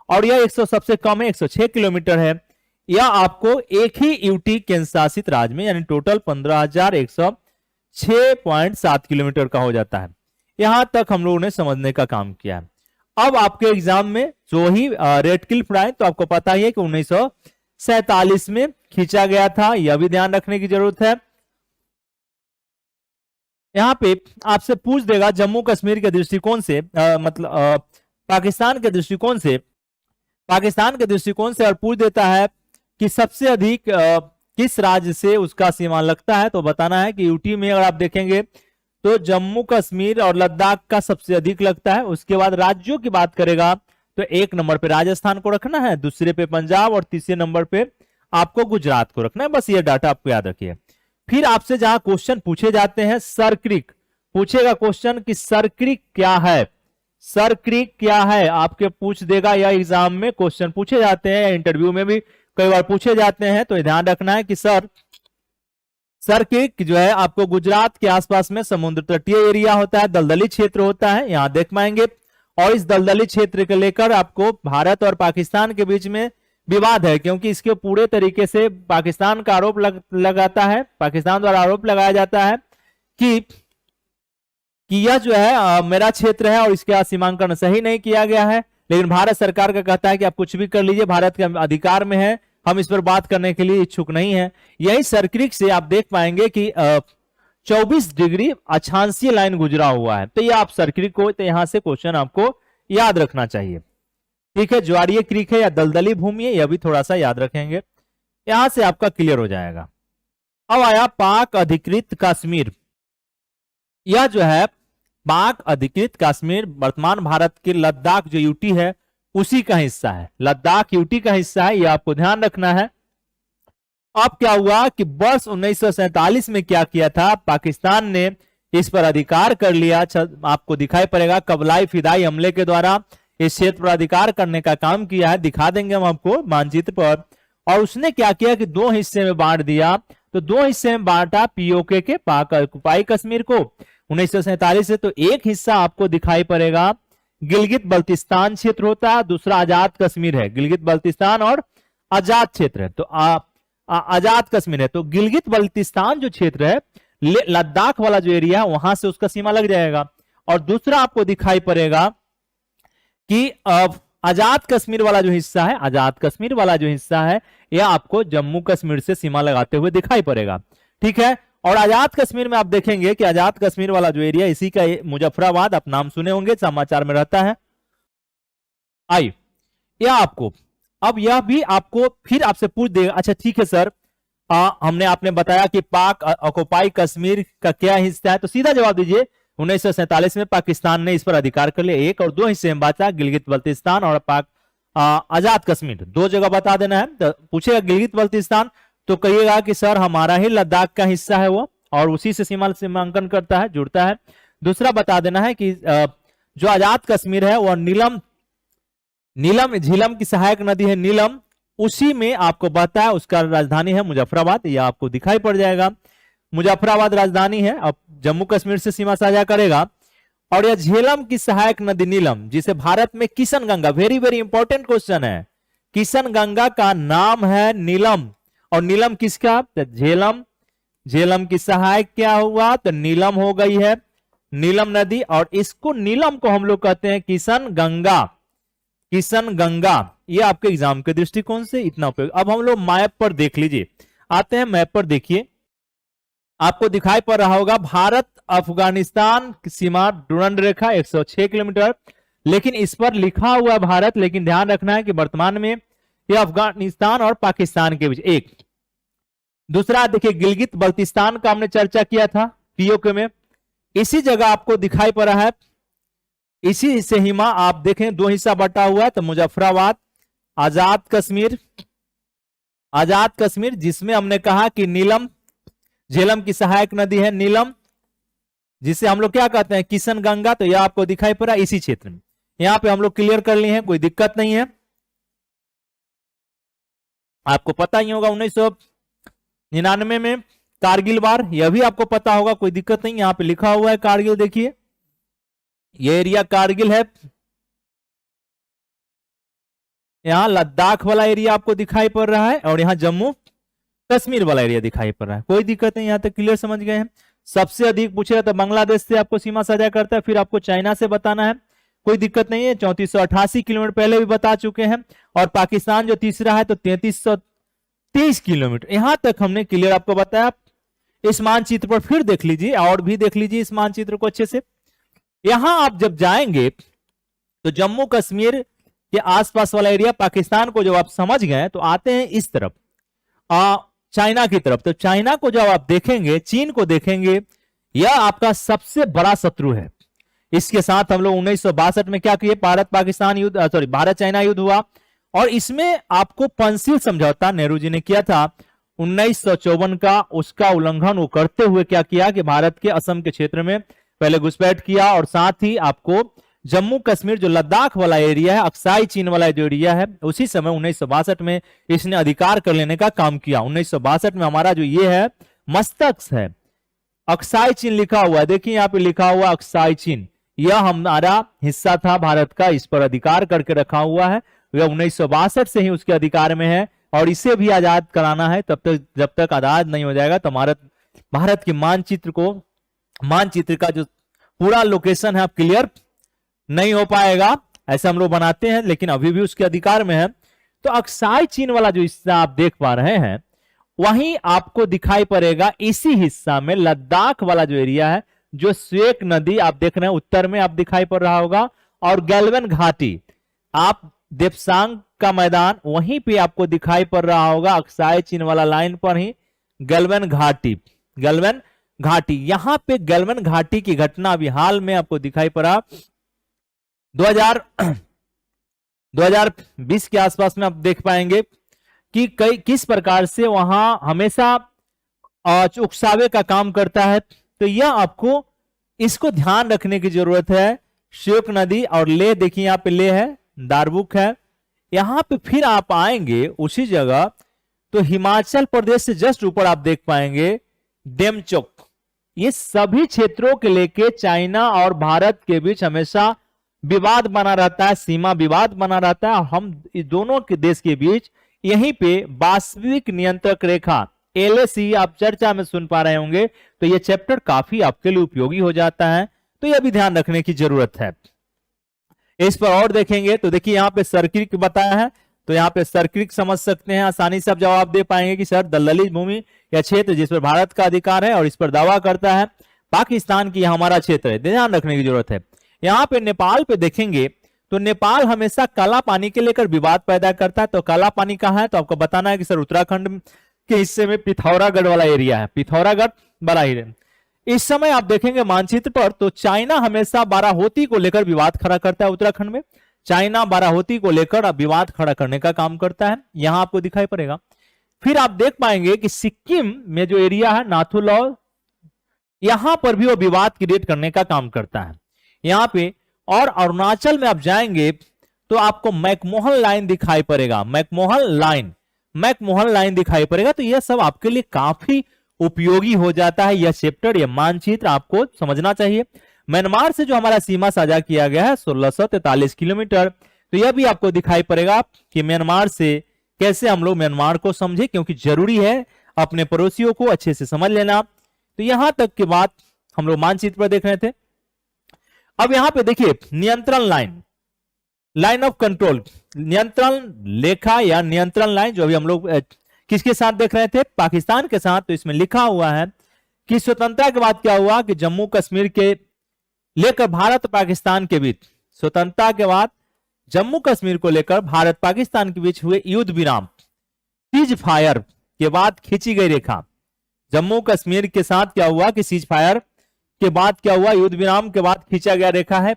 और यह 100 सबसे कम है, 106 किलोमीटर है। यह आपको एक ही यूटी केंद्र शासित राज्य में, यानी टोटल 15,106.7 किलोमीटर का हो जाता है। यहां तक हम लोगों ने समझने का काम किया है। अब आपके एग्जाम में जो ही रेड क्लिफ लाइन, तो आपको पता ही है कि 1947 में खींचा गया था, यह भी ध्यान रखने की जरूरत है। यहां पे आपसे पूछ देगा जम्मू कश्मीर के दृष्टिकोण से, पाकिस्तान के दृष्टिकोण से, और पूछ देता है कि सबसे अधिक किस राज्य से उसका सीमा लगता है, तो बताना है कि यूटी में अगर आप देखेंगे तो जम्मू कश्मीर और लद्दाख का सबसे अधिक लगता है। उसके बाद राज्यों की बात करेगा तो 1 नंबर पे राजस्थान को रखना है, दूसरे पे पंजाब और तीसरे नंबर पे आपको गुजरात को रखना है। बस ये डाटा आपको याद रखिए। फिर आपसे जहां क्वेश्चन पूछे जाते हैं, सर क्रीक पूछेगा क्वेश्चन कि सर क्रीक क्या है, सर क्रीक क्या है, आपके पूछ देगा। या एग्जाम में क्वेश्चन पूछे जाते हैं या इंटरव्यू में भी कई बार पूछे जाते हैं, तो ध्यान रखना है कि सर क्रीक जो है आपको गुजरात के आसपास में समुद्र तटीय एरिया होता है, दलदली क्षेत्र होता है, यहां देख पाएंगे। और इस दलदली क्षेत्र को लेकर आपको भारत और पाकिस्तान के बीच में विवाद है, क्योंकि इसके पूरे तरीके से पाकिस्तान का आरोप लगाता है, पाकिस्तान द्वारा आरोप लगाया जाता है कि यह जो है मेरा क्षेत्र है और इसका सीमांकन सही नहीं किया गया है। लेकिन भारत सरकार का कहता है कि आप कुछ भी कर लीजिए, भारत के अधिकार में है, हम इस पर बात करने के लिए इच्छुक नहीं है। यही सर्किल से आप देख पाएंगे कि 24 डिग्री अक्षांशीय लाइन गुजरा हुआ है। तो ये आप सर्किल को, तो यहां से क्वेश्चन आपको याद रखना चाहिए। ठीक है, ज्वारीय क्रीक है या दलदली भूमि है, यह भी थोड़ा सा याद रखेंगे, यहां से आपका क्लियर हो जाएगा। अब आया पाक अधिकृत कश्मीर। यह जो है पाक अधिकृत कश्मीर वर्तमान भारत के लद्दाख जो यूटी है उसी का हिस्सा है, लद्दाख यूटी का हिस्सा है, यह आपको ध्यान रखना है। अब क्या हुआ कि वर्ष 1947 में क्या किया था, पाकिस्तान ने इस पर अधिकार कर लिया। आपको दिखाई पड़ेगा कबलाई फिदाई हमले के द्वारा इस क्षेत्र पर अधिकार करने का काम किया है, दिखा देंगे हम आपको मानचित्र पर। और उसने क्या किया कि दो हिस्से में बांट दिया, तो दो हिस्से में बांटा पीओके के पाक ऑक्युपाई कश्मीर को 1947 से। तो एक हिस्सा आपको दिखाई पड़ेगा गिलगित बल्तिस्तान क्षेत्र होता है, दूसरा आजाद कश्मीर है, गिलगित बल्तिस्तान और आजाद क्षेत्र है। तो आजाद कश्मीर है, तो गिलगित बल्तिस्तान जो क्षेत्र है, लद्दाख वाला जो एरिया है वहां से उसका सीमा लग जाएगा। और दूसरा आपको दिखाई पड़ेगा कि आजाद कश्मीर वाला जो हिस्सा है, आजाद कश्मीर वाला जो हिस्सा है, यह आपको जम्मू कश्मीर से सीमा लगाते हुए दिखाई पड़ेगा। ठीक है, और आजाद कश्मीर में आप देखेंगे कि आजाद कश्मीर वाला जो एरिया, इसी का मुजफ्फराबाद, आप नाम सुने होंगे, समाचार में रहता है। आई यह आपको, अब यह भी आपको फिर आपसे पूछ देगा, अच्छा ठीक है सर, हमने आपने बताया कि पाक ऑक्युपाई कश्मीर का क्या हिस्सा है, तो सीधा जवाब दीजिए 1947 में पाकिस्तान ने इस पर अधिकार कर लिया। एक और दो हिस्से में बांटा, गिलगित बल्तिस्तान और पाक आजाद कश्मीर, दो जगह बता देना है। तो पूछेगा गिलगित बल्तिस्तान, तो कहिएगा कि सर हमारा ही लद्दाख का हिस्सा है वो, और उसी से सीमांकन करता है, जुड़ता है। दूसरा बता देना है कि जो आजाद कश्मीर है वह नीलम झीलम की सहायक नदी है नीलम, उसी में आपको बता है, उसका राजधानी है मुजफ्फराबाद, यह आपको दिखाई पड़ जाएगा। मुजफ्फराबाद राजधानी है, अब जम्मू कश्मीर से सीमा साझा करेगा। और यह झेलम की सहायक नदी नीलम, जिसे भारत में Kishan Ganga, very very important question है, किशन गंगा का नाम है नीलम। और नीलम किसका, तो झेलम की सहायक क्या हुआ, तो नीलम हो गई है, नीलम नदी। और इसको नीलम को हम लोग कहते हैं किशन गंगा, किशन गंगा। ये आपके एग्जाम के दृष्टिकोण से इतना उपयोग। अब हम लोग मैप पर देख लीजिए, आते हैं मैप पर, देखिए आपको दिखाई पड़ रहा होगा भारत अफगानिस्तान की सीमा डुरंड रेखा 106 किलोमीटर, लेकिन इस पर लिखा हुआ है भारत, लेकिन ध्यान रखना है कि वर्तमान में यह अफगानिस्तान और पाकिस्तान के बीच एक। दूसरा देखिए गिलगित बल्तिस्तान का हमने चर्चा किया था पीओके में, इसी जगह आपको दिखाई पड़ा है, इसी से हिमा आप देखें दो हिस्सा बटा हुआ है, तो मुजफ्फराबाद, आजाद कश्मीर जिसमें हमने कहा कि नीलम झेलम की सहायक नदी है नीलम, जिसे हम लोग क्या कहते हैं किशन गंगा, तो यह आपको दिखाई पड़ा इसी क्षेत्र में। यहां पे हम लोग क्लियर कर लिए हैं, कोई दिक्कत नहीं है। आपको पता ही होगा 1999 में कारगिल वार, यह भी आपको पता होगा, कोई दिक्कत नहीं। यहां पे लिखा हुआ है कारगिल, देखिए ये एरिया कारगिल है, यहां लद्दाख वाला एरिया आपको दिखाई पड़ रहा है, और यहां जम्मू कश्मीर वाला एरिया दिखाई पड़ रहा है। कोई दिक्कत नहीं, यहां तक क्लियर समझ गए हैं। सबसे अधिक पूछे तो बांग्लादेश से आपको सीमा साझा करता है, फिर आपको चाइना से बताना है, कोई दिक्कत नहीं है। 3488 किलोमीटर पहले भी बता चुके हैं, और पाकिस्तान जो तीसरा है तो 3330 किलोमीटर, यहां तक हमने क्लियर आपको बताया। इस मानचित्र पर फिर देख लीजिए, और भी देख लीजिए इस मानचित्र को अच्छे से। यहां आप जब जाएंगे तो जम्मू कश्मीर के आसपास वाला एरिया पाकिस्तान को जब आप समझ गए, तो आते हैं इस तरफ चाइना की तरफ। तो चाइना को जब आप देखेंगे, चीन को देखेंगे, यह आपका सबसे बड़ा शत्रु है। इसके साथ हम लोग 1962 में क्या किए, भारत पाकिस्तान युद्ध, सॉरी भारत चाइना युद्ध हुआ, और इसमें आपको पंचशील समझौता नेहरू जी ने किया था 1954 का, उसका उल्लंघन वो करते हुए क्या किया कि भारत के असम के क्षेत्र में पहले घुसपैठ किया, और साथ ही आपको जम्मू कश्मीर जो लद्दाख वाला एरिया है, अक्साई चीन वाला जो एरिया है, उसी समय 1962 में इसने अधिकार कर लेने का काम किया। 1962 में हमारा जो ये है मस्तक है, अक्साई चीन लिखा हुआ है, देखिए यहाँ पे लिखा हुआ अक्साई चीन, यह हमारा हिस्सा था भारत का, इस पर अधिकार करके रखा हुआ है, यह 1962 से ही उसके अधिकार में है और इसे भी आजाद कराना है। तब तक, जब तक आजाद नहीं हो जाएगा तो भारत के मानचित्र का जो पूरा लोकेशन है आप क्लियर नहीं हो पाएगा। ऐसा हम लोग बनाते हैं लेकिन अभी भी उसके अधिकार में है। तो अक्साई चीन वाला जो हिस्सा आप देख पा रहे हैं वहीं आपको दिखाई पड़ेगा इसी हिस्सा में लद्दाख वाला जो एरिया है, जो स्वेक नदी आप देख रहे हैं उत्तर में आप दिखाई पड़ रहा होगा, और गैल्वन घाटी, आप देप्सांग का मैदान वहीं पे आपको दिखाई पड़ रहा होगा, अक्साई चीन वाला लाइन पर ही गैल्वन घाटी। यहां पे गैल्वन घाटी की घटना अभी हाल में आपको दिखाई पड़ा 2020 के आसपास में आप देख पाएंगे कि किस प्रकार से वहां हमेशा उकसावे का काम करता है। तो यह आपको इसको ध्यान रखने की जरूरत है। श्योक नदी और लेह, देखिए यहाँ पे लेह है, दारबुक है, यहां पे फिर आप आएंगे उसी जगह तो हिमाचल प्रदेश से जस्ट ऊपर आप देख पाएंगे डेमचोक। ये सभी क्षेत्रों के लेके चाइना और भारत के बीच हमेशा विवाद बना रहता है, सीमा विवाद बना रहता है। हम इस दोनों के देश के बीच यहीं पे वास्तविक नियंत्रक रेखा LAC आप चर्चा में सुन पा रहे होंगे, तो ये चैप्टर काफी आपके लिए उपयोगी हो जाता है, तो यह भी ध्यान रखने की जरूरत है। इस पर और देखेंगे तो देखिए यहाँ पे सर्किट बताया है, तो यहाँ पे सर्किट समझ सकते हैं, आसानी से आप जवाब दे पाएंगे कि सर दलदली भूमि या क्षेत्र जिस पर भारत का अधिकार है और इस पर दावा करता है पाकिस्तान की हमारा क्षेत्र है, ध्यान रखने की जरूरत है। यहाँ पे नेपाल पे देखेंगे तो नेपाल हमेशा काला पानी के लेकर विवाद पैदा करता है। तो काला पानी कहाँ है, तो आपको बताना है कि सर उत्तराखंड के हिस्से में पिथौरागढ़ वाला एरिया है, पिथौरागढ़ बराही। इस समय आप देखेंगे मानचित्र पर तो चाइना हमेशा बाराहोती को लेकर विवाद खड़ा करता है। उत्तराखंड में चाइना बाराहोती को लेकर विवाद खड़ा करने का काम करता है, यहां आपको दिखाई पड़ेगा। फिर आप देख पाएंगे कि सिक्किम में जो एरिया है नाथुला, यहां पर भी वो विवाद क्रिएट करने का काम करता है यहां पे। और अरुणाचल में आप जाएंगे तो आपको मैकमोहन लाइन दिखाई पड़ेगा, मैकमोहन लाइन दिखाई पड़ेगा। तो यह सब आपके लिए काफी उपयोगी हो जाता है, यह चैप्टर, यह मानचित्र आपको समझना चाहिए। म्यांमार से जो हमारा सीमा साझा किया गया है 1643 किलोमीटर, तो यह भी आपको दिखाई पड़ेगा कि म्यांमार से कैसे हम लोग म्यांमार को समझे, क्योंकि जरूरी है अपने पड़ोसियों को अच्छे से समझ लेना। तो यहां तक के बात हम लोग मानचित्र पर देख रहे थे। अब यहां पे देखिए नियंत्रण लाइन ऑफ कंट्रोल, नियंत्रण लेखा या नियंत्रण लाइन, जो अभी हम लोग किसके साथ देख रहे थे, पाकिस्तान के साथ। तो इसमें लिखा हुआ है कि स्वतंत्रता के बाद क्या हुआ कि जम्मू कश्मीर के लेकर भारत पाकिस्तान के बीच, स्वतंत्रता के बाद जम्मू कश्मीर को लेकर भारत पाकिस्तान के बीच हुए युद्ध विराम, सीज फायर के बाद खींची गई रेखा। जम्मू कश्मीर के साथ क्या हुआ कि सीज फायर के बाद क्या हुआ, युद्ध विराम के बाद खींचा गया रेखा है।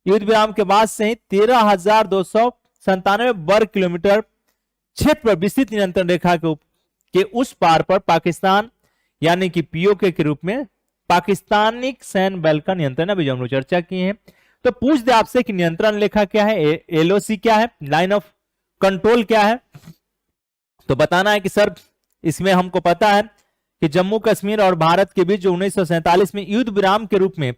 युद्ध विराम के बाद से ही 13,297 वर्ग किलोमीटर क्षेत्र पर विस्तृत नियंत्रण रेखा के उस पार पर पाकिस्तान यानी कि POK के रूप में पाकिस्तानी सैन्य बल का नियंत्रण, अभी जो हम लोग चर्चा किए हैं। तो पूछ दे आपसे कि नियंत्रण रेखा क्या है, LOC क्या है, लाइन ऑफ कंट्रोल क्या है, तो बताना है कि सर इसमें हमको पता है कि जम्मू कश्मीर और भारत के बीच जो 1947 में युद्ध विराम के रूप में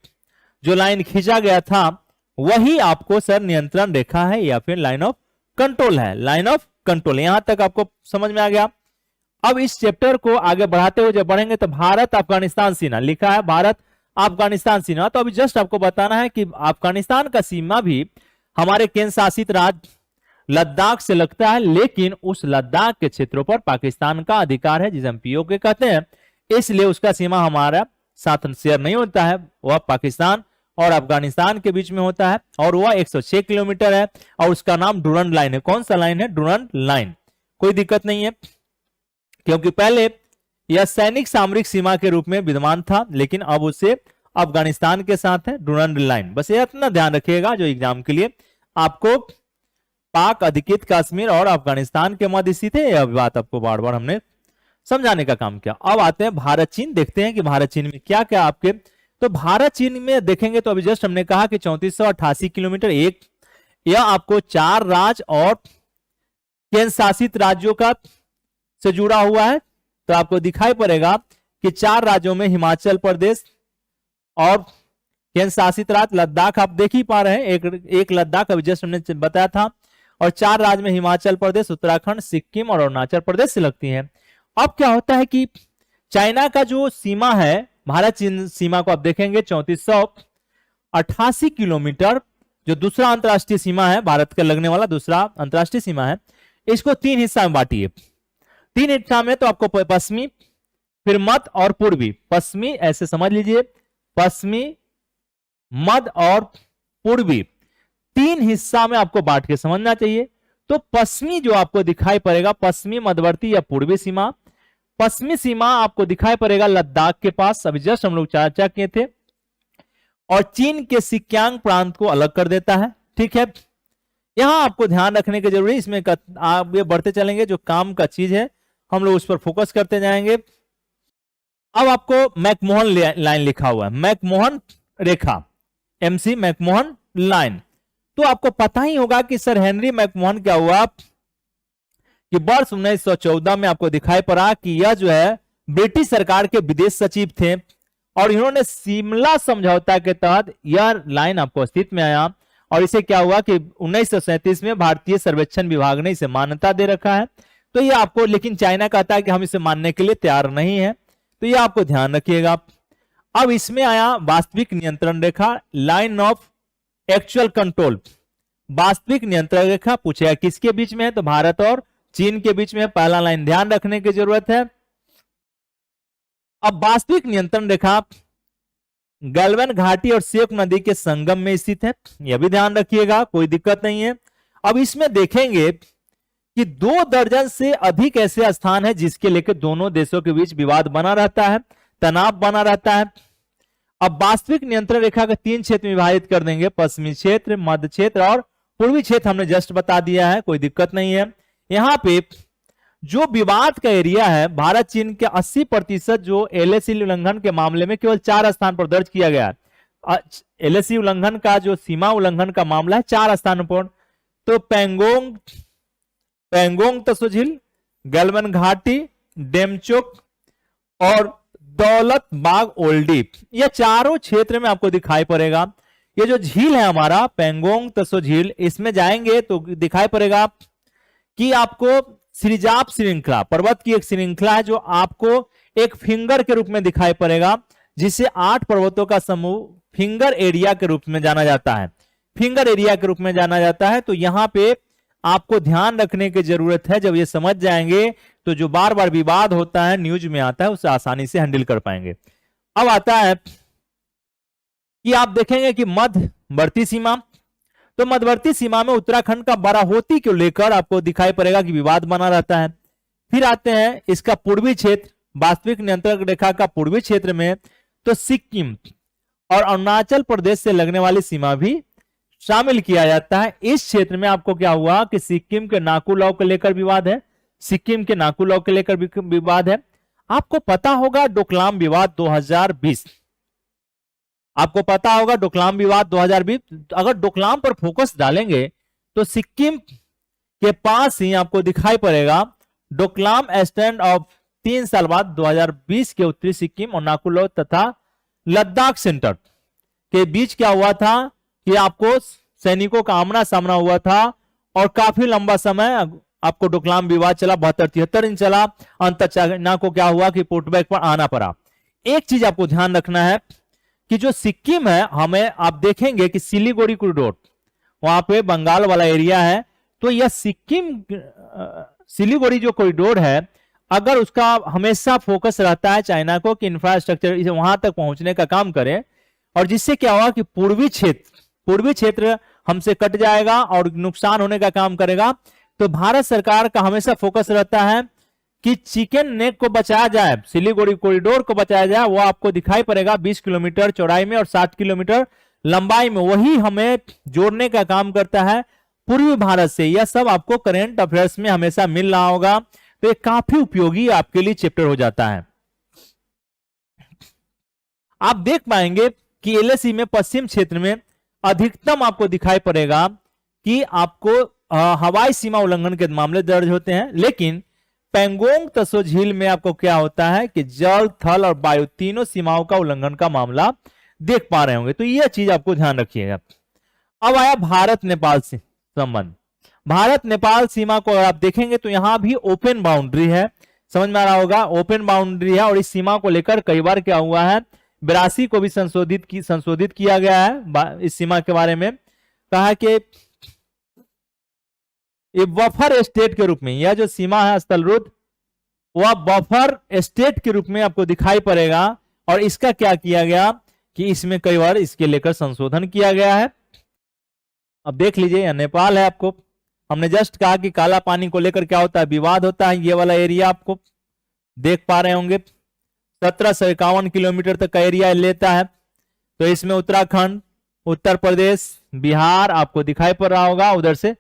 जो लाइन खींचा गया था वही आपको सर नियंत्रण रेखा है या फिर लाइन ऑफ कंट्रोल है, लाइन ऑफ कंट्रोल। यहां तक आपको समझ में आ गया। अब इस चैप्टर को आगे बढ़ाते हुए जब बढ़ेंगे तो भारत अफगानिस्तान सीमा लिखा है, भारत अफगानिस्तान सीमा। तो अभी जस्ट आपको बताना है कि अफगानिस्तान का सीमा भी हमारे केंद्र शासित राज्य लद्दाख से लगता है, लेकिन उस लद्दाख के क्षेत्रों पर पाकिस्तान का अधिकार है जिसे हम POK कहते हैं, इसलिए उसका सीमा हमारा साथ शेयर नहीं होता है, वह पाकिस्तान और अफगानिस्तान के बीच में होता है और वह 106 किलोमीटर है और उसका नाम डुरंड लाइन है। कौन सा लाइन है, डुरंड लाइन। कोई दिक्कत नहीं है क्योंकि पहले यह सैनिक सामरिक सीमा के रूप में विद्यमान था, लेकिन अब उसे अफगानिस्तान के साथ है डुरंड लाइन। बस ये इतना ध्यान रखिएगा जो एग्जाम के लिए आपको पाक अधिकृत कश्मीर और अफगानिस्तान के मध्य स्थित है, यह बात आपको बार बार हमने समझाने का काम किया। अब आते हैं भारत चीन, देखते हैं कि भारत चीन में क्या क्या आपके, तो भारत चीन में देखेंगे तो अभी जस्ट हमने कहा कि 3488 किलोमीटर, एक यह आपको 4 राज्य और केंद्र शासित राज्यों का से जुड़ा हुआ है। तो आपको दिखाई पड़ेगा कि 4 राज्यों में हिमाचल प्रदेश और केंद्र शासित राज्य लद्दाख आप देख ही पा रहे हैं, एक लद्दाख अभी जस्ट हमने बताया था, और 4 राज्य में हिमाचल प्रदेश, उत्तराखंड, सिक्किम और अरुणाचल प्रदेश से लगती है। अब क्या होता है कि चाइना का जो सीमा है, भारत चीन सीमा को आप देखेंगे 3488 किलोमीटर, जो दूसरा अंतरराष्ट्रीय सीमा है, भारत का लगने वाला दूसरा अंतरराष्ट्रीय सीमा है, इसको 3 हिस्सा में बांटिए। 3 हिस्सा में तो आपको पश्चिमी, फिर मध्य और पूर्वी। पश्चिमी ऐसे समझ लीजिए, पश्चिमी, मध्य और पूर्वी, 3 हिस्सा में आपको बांट के समझना चाहिए। तो पश्चिमी जो आपको दिखाई पड़ेगा, पश्चिमी, मध्यवर्ती या पूर्वी सीमा, पश्चिमी सीमा आपको दिखाई पड़ेगा लद्दाख के पास, अभी जस्ट हम लोग चर्चा किए थे, और चीन के सिक्यांग प्रांत को अलग कर देता है। ठीक है, यहां आपको ध्यान रखने की जरूरत है, इसमें आप ये बढ़ते चलेंगे, जो काम का चीज है हम लोग उस पर फोकस करते जाएंगे। अब आपको मैकमोहन लाइन लिखा हुआ है, मैकमोहन रेखा, एमसी मैकमोहन लाइन। तो आपको पता ही होगा कि सर हेनरी मैकमोहन क्या हुआ कि वर्ष 1914 में आपको दिखाई पड़ा कि यह जो है ब्रिटिश सरकार के विदेश सचिव थे, और इन्होंने शिमला समझौता के तहत यह लाइन आपको अस्तित्व में आया, और इसे क्या हुआ कि 1937 में भारतीय सर्वेक्षण विभाग ने इसे मान्यता दे रखा है। तो ये आपको, लेकिन चाइना कहता है कि हम इसे मानने के लिए तैयार नहीं है, तो ये आपको ध्यान रखिएगा। अब इसमें आया वास्तविक नियंत्रण रेखा, लाइन ऑफ एक्चुअल कंट्रोल। वास्तविक नियंत्रण रेखा पूछेगा किसके बीच में है, तो भारत और चीन के बीच में। पहला लाइन ध्यान रखने की जरूरत है। अब वास्तविक नियंत्रण रेखा गलवान घाटी और सेक नदी के संगम में स्थित है, यह भी ध्यान रखिएगा, कोई दिक्कत नहीं है। अब इसमें देखेंगे कि 2 दर्जन से अधिक ऐसे स्थान है जिसके लेकर दोनों देशों के बीच विवाद बना रहता है, तनाव बना रहता है। अब वास्तविक नियंत्रण रेखा के 3 क्षेत्र में विभाजित कर देंगे, पश्चिमी क्षेत्र, मध्य क्षेत्र और पूर्वी क्षेत्र हमने जस्ट बता दिया है, कोई दिक्कत नहीं है। यहां पे जो विवाद का एरिया है, भारत चीन के 80% जो एलएसी उल्लंघन के मामले में केवल 4 स्थान पर दर्ज किया गया है। एलएसी उल्लंघन का जो सीमा उल्लंघन का मामला है 4 स्थानों पर, तो पेंगोंग तसोझिल, गलवान घाटी, डेमचोक और दौलत बाग ओल्डी, ये चारों क्षेत्र में आपको दिखाई पड़ेगा। ये जो झील है हमारा पेंगोंग तसो झील, इसमें जाएंगे तो दिखाई पड़ेगा कि आपको श्रीजाप श्रृंखला, पर्वत की एक श्रृंखला है जो आपको एक फिंगर के रूप में दिखाई पड़ेगा, जिसे 8 पर्वतों का समूह फिंगर एरिया के रूप में जाना जाता है, फिंगर एरिया के रूप में जाना जाता है। तो यहां पे आपको ध्यान रखने की जरूरत है, जब ये समझ जाएंगे तो जो बार बार विवाद होता है न्यूज में आता है उसे आसानी से हैंडल कर पाएंगे। अब आता है कि आप देखेंगे कि मध्यवर्ती सीमा, तो मध्यवर्ती सीमा में उत्तराखंड का बाराहोती को लेकर आपको दिखाई पड़ेगा कि विवाद बना रहता है। फिर आते हैं इसका पूर्वी क्षेत्र, वास्तविक नियंत्रण रेखा का पूर्वी क्षेत्र में तो सिक्किम और अरुणाचल प्रदेश से लगने वाली सीमा भी शामिल किया जाता है। इस क्षेत्र में आपको क्या हुआ कि सिक्किम के नाकू लॉ को लेकर विवाद है, सिक्किम के नाकू लॉ को लेकर विवाद है। आपको पता होगा डोकलाम विवाद 2020, आपको पता होगा डोकलाम विवाद 2020। अगर डोकलाम पर फोकस डालेंगे तो सिक्किम के पास ही आपको दिखाई पड़ेगा डोकलाम स्टैंड ऑफ 3 साल बाद 2020 के उत्तरी सिक्किम और नाकुलो तथा लद्दाख सेंटर के बीच क्या हुआ था कि आपको सैनिकों का आमना सामना हुआ था और काफी लंबा समय आपको डोकलाम विवाद चला, 72-73 दिन चला। अंत चाइना को क्या हुआ कि पुटबैक पर आना पड़ा। एक चीज आपको ध्यान रखना है कि जो सिक्किम है, हमें आप देखेंगे कि सिलीगुड़ी कॉरिडोर वहां पे बंगाल वाला एरिया है, तो यह सिक्किम सिलीगुड़ी जो कॉरिडोर है, अगर उसका हमेशा फोकस रहता है चाइना को कि इंफ्रास्ट्रक्चर इसे वहां तक पहुंचने का काम करे, और जिससे क्या होगा कि पूर्वी क्षेत्र हमसे कट जाएगा और नुकसान होने का काम करेगा। तो भारत सरकार का हमेशा फोकस रहता है कि चिकन नेक को बचाया जाए, सिलीगुड़ी कॉरिडोर को बचाया जाए। वो आपको दिखाई पड़ेगा 20 किलोमीटर चौड़ाई में और 60 किलोमीटर लंबाई में, वही हमें जोड़ने का काम करता है पूर्वी भारत से। यह सब आपको करंट अफेयर्स में हमेशा मिल रहा होगा, तो ये काफी उपयोगी आपके लिए चैप्टर हो जाता है। आप देख पाएंगे कि एलएसी में पश्चिम क्षेत्र में अधिकतम आपको दिखाई पड़ेगा कि आपको हवाई सीमा उल्लंघन के मामले दर्ज होते हैं, लेकिन पेंगोंग तसो झील में आपको क्या होता है कि जल, थल और वायु तीनों सीमाओं का उल्लंघन का मामला देख पा रहे होंगे। तो यह चीज आपको ध्यान रखिएगा। अब आया भारत नेपाल से संबंध। भारत नेपाल सीमा को अगर आप देखेंगे तो यहां भी ओपन बाउंड्री है, समझ में आ रहा होगा, ओपन बाउंड्री है। और इस सीमा को लेकर कई बार क्या हुआ है, 82 को भी संशोधित किया गया है। इस सीमा के बारे में कहा कि ये बफर स्टेट के रूप में, यह जो सीमा है स्थलरुद्ध, वह बफर स्टेट के रूप में आपको दिखाई पड़ेगा। और इसका क्या किया गया कि इसमें कई बार इसके लेकर संशोधन किया गया है। अब देख लीजिए, यह नेपाल है। आपको हमने जस्ट कहा कि काला पानी को लेकर क्या होता है, विवाद होता है। ये वाला एरिया आपको देख पा रहे होंगे 1751 किलोमीटर तक का एरिया लेता है। तो इसमें उत्तराखंड, उत्तर प्रदेश, बिहार आपको दिखाई पड़ रहा होगा। उधर से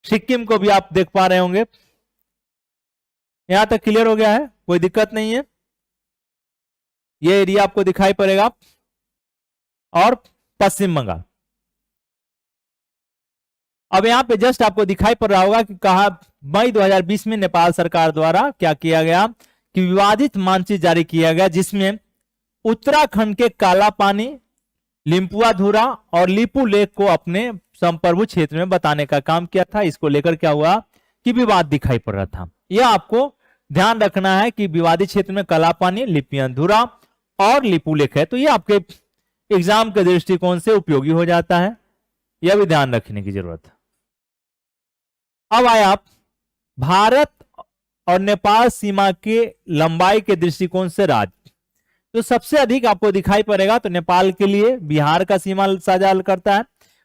सिक्किम को भी आप देख पा रहे होंगे। यहां तक क्लियर हो गया है, कोई दिक्कत नहीं है। ये एरिया आपको दिखाई पड़ेगा। और पश्चिम बंगाल, अब यहां पे जस्ट आपको दिखाई पड़ रहा होगा कि कहा मई 2020 में नेपाल सरकार द्वारा क्या किया गया कि विवादित मानचित्र जारी किया गया, जिसमें उत्तराखंड के काला पानी, लिम्पुआधुरा और लिपू लेक को अपने संप्रभु क्षेत्र में बताने का काम किया था। इसको लेकर क्या हुआ कि विवाद दिखाई पड़ रहा था। यह आपको ध्यान रखना है कि विवादित क्षेत्र में काला पानी, लिपियाधुरा और लिपू लेक है। तो यह आपके एग्जाम के दृष्टिकोण से उपयोगी हो जाता है, यह भी ध्यान रखने की जरूरत है। अब आया आप भारत और नेपाल सीमा के लंबाई के दृष्टिकोण से राज्य। तो सबसे अधिक आपको दिखाई पड़ेगा तो नेपाल के लिए बिहार का सीमा साझा करता है।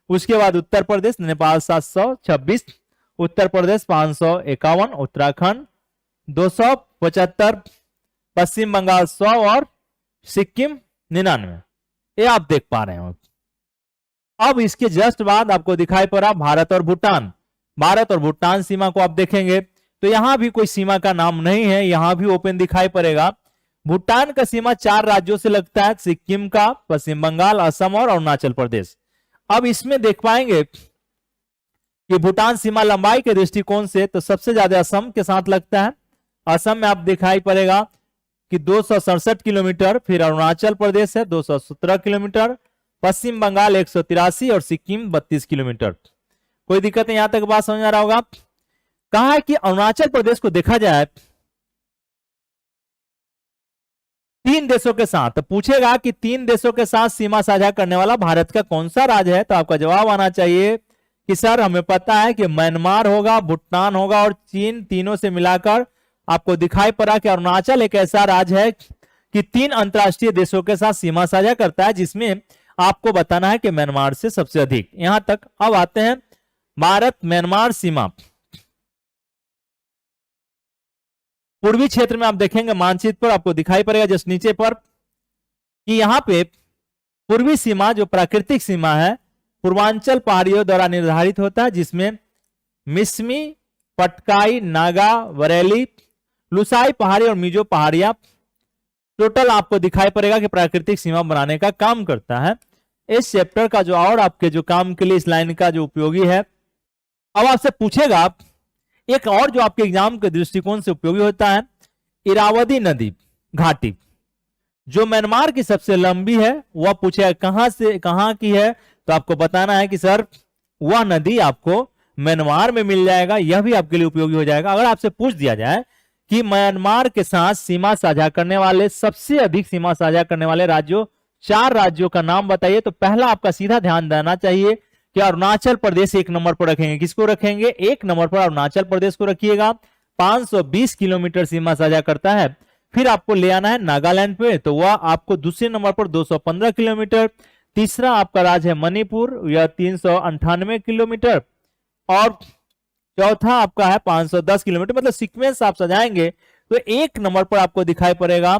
उसके बाद उत्तर प्रदेश, नेपाल 726, उत्तर प्रदेश 551, उत्तराखंड 275, पश्चिम बंगाल 100 और सिक्किम 99। ये आप देख पा रहे हो। अब इसके जस्ट बाद आपको दिखाई पड़ा भारत और भूटान। भारत और भूटान सीमा को आप देखेंगे तो यहां भी कोई सीमा का नाम नहीं है, यहां भी ओपन दिखाई पड़ेगा। भूटान का सीमा 4 राज्यों से लगता है, सिक्किम का, पश्चिम बंगाल, असम और अरुणाचल प्रदेश। अब इसमें देख पाएंगे कि भूटान सीमा लंबाई के दृष्टिकोण से तो सबसे ज्यादा असम के साथ लगता है। असम में आप दिखाई पड़ेगा कि 267 किलोमीटर, फिर अरुणाचल प्रदेश है 217 किलोमीटर, पश्चिम बंगाल 183 और सिक्किम 32 किलोमीटर। कोई दिक्कत नहीं, यहां तक बात समझ आ रहा होगा। कहा है कि अरुणाचल प्रदेश को देखा जाए 3 देशों के साथ, तो पूछेगा कि 3 देशों के साथ सीमा साझा करने वाला भारत का कौन सा राज्य है, तो आपका जवाब आना चाहिए कि सर हमें पता है कि म्यांमार होगा, भूटान होगा और चीन। तीनों से मिलाकर आपको दिखाई पड़ा कि अरुणाचल एक ऐसा राज्य है कि 3 अंतरराष्ट्रीय देशों के साथ सीमा साझा करता है, जिसमें आपको बताना है कि म्यांमार से सबसे अधिक। यहां तक। अब आते हैं भारत म्यांमार सीमा। पूर्वी क्षेत्र में आप देखेंगे मानचित्र पर आपको दिखाई पड़ेगा जस्ट नीचे पर कि यहां पे पूर्वी सीमा जो प्राकृतिक सीमा है पूर्वांचल पहाड़ियों द्वारा निर्धारित होता है, जिसमें मिसमी, पटकाई, नागा, वरेली, लुसाई पहाड़ी और मिजो पहाड़ियां टोटल आपको दिखाई पड़ेगा कि प्राकृतिक सीमा बनाने का काम करता है। इस चैप्टर का जो और आपके जो काम के लिए इस लाइन का जो उपयोगी है, अब आपसे पूछेगा एक और जो आपके एग्जाम के दृष्टिकोण से उपयोगी होता है, इरावदी नदी घाटी जो म्यांमार की सबसे लंबी है, वह पूछेगा कहां से कहां की है, तो आपको बताना है कि सर वह नदी आपको म्यांमार में मिल जाएगा। यह भी आपके लिए उपयोगी हो जाएगा। अगर आपसे पूछ दिया जाए कि म्यांमार के साथ सीमा साझा करने वाले, सबसे अधिक सीमा साझा करने वाले राज्यों, 4 राज्यों का नाम बताइए, तो पहला आपका सीधा ध्यान देना चाहिए कि अरुणाचल प्रदेश 1 नंबर पर रखेंगे। किसको रखेंगे? 1 नंबर पर अरुणाचल प्रदेश को रखिएगा। 520 किलोमीटर सीमा साझा करता है। फिर आपको ले आना है नागालैंड पे, तो वह आपको दूसरे नंबर पर 215 किलोमीटर। तीसरा आपका राज्य है मणिपुर, यह 398 किलोमीटर। और चौथा आपका है 510 किलोमीटर। मतलब सीक्वेंस आप सजाएंगे तो 1 नंबर पर आपको दिखाई पड़ेगा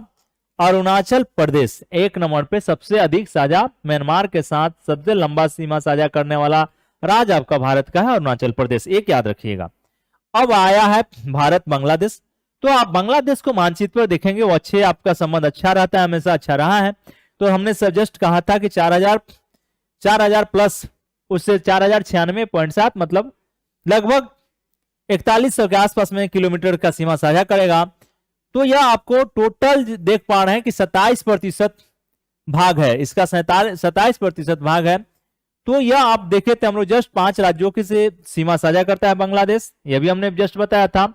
अरुणाचल प्रदेश। 1 नंबर पे सबसे अधिक साझा म्यांमार के साथ सबसे लंबा सीमा साझा करने वाला राज्य आपका भारत का है अरुणाचल प्रदेश, एक याद रखिएगा। अब आया है भारत बांग्लादेश। तो आप बांग्लादेश को मानचित्र पर देखेंगे, वो अच्छे आपका संबंध अच्छा रहता है, हमेशा अच्छा रहा है। तो हमने सजेस्ट कहा था कि 4000 प्लस उससे 4096.7 मतलब लगभग 4100 के आसपास में किलोमीटर का सीमा साझा करेगा। तो यह आपको टोटल देख पा रहे हैं कि 27% भाग है, इसका 27% भाग है। तो यह आप देखे थे हम लोग, जस्ट 5 राज्यों की से सीमा साझा करता है बांग्लादेश, यह भी हमने जस्ट बताया था।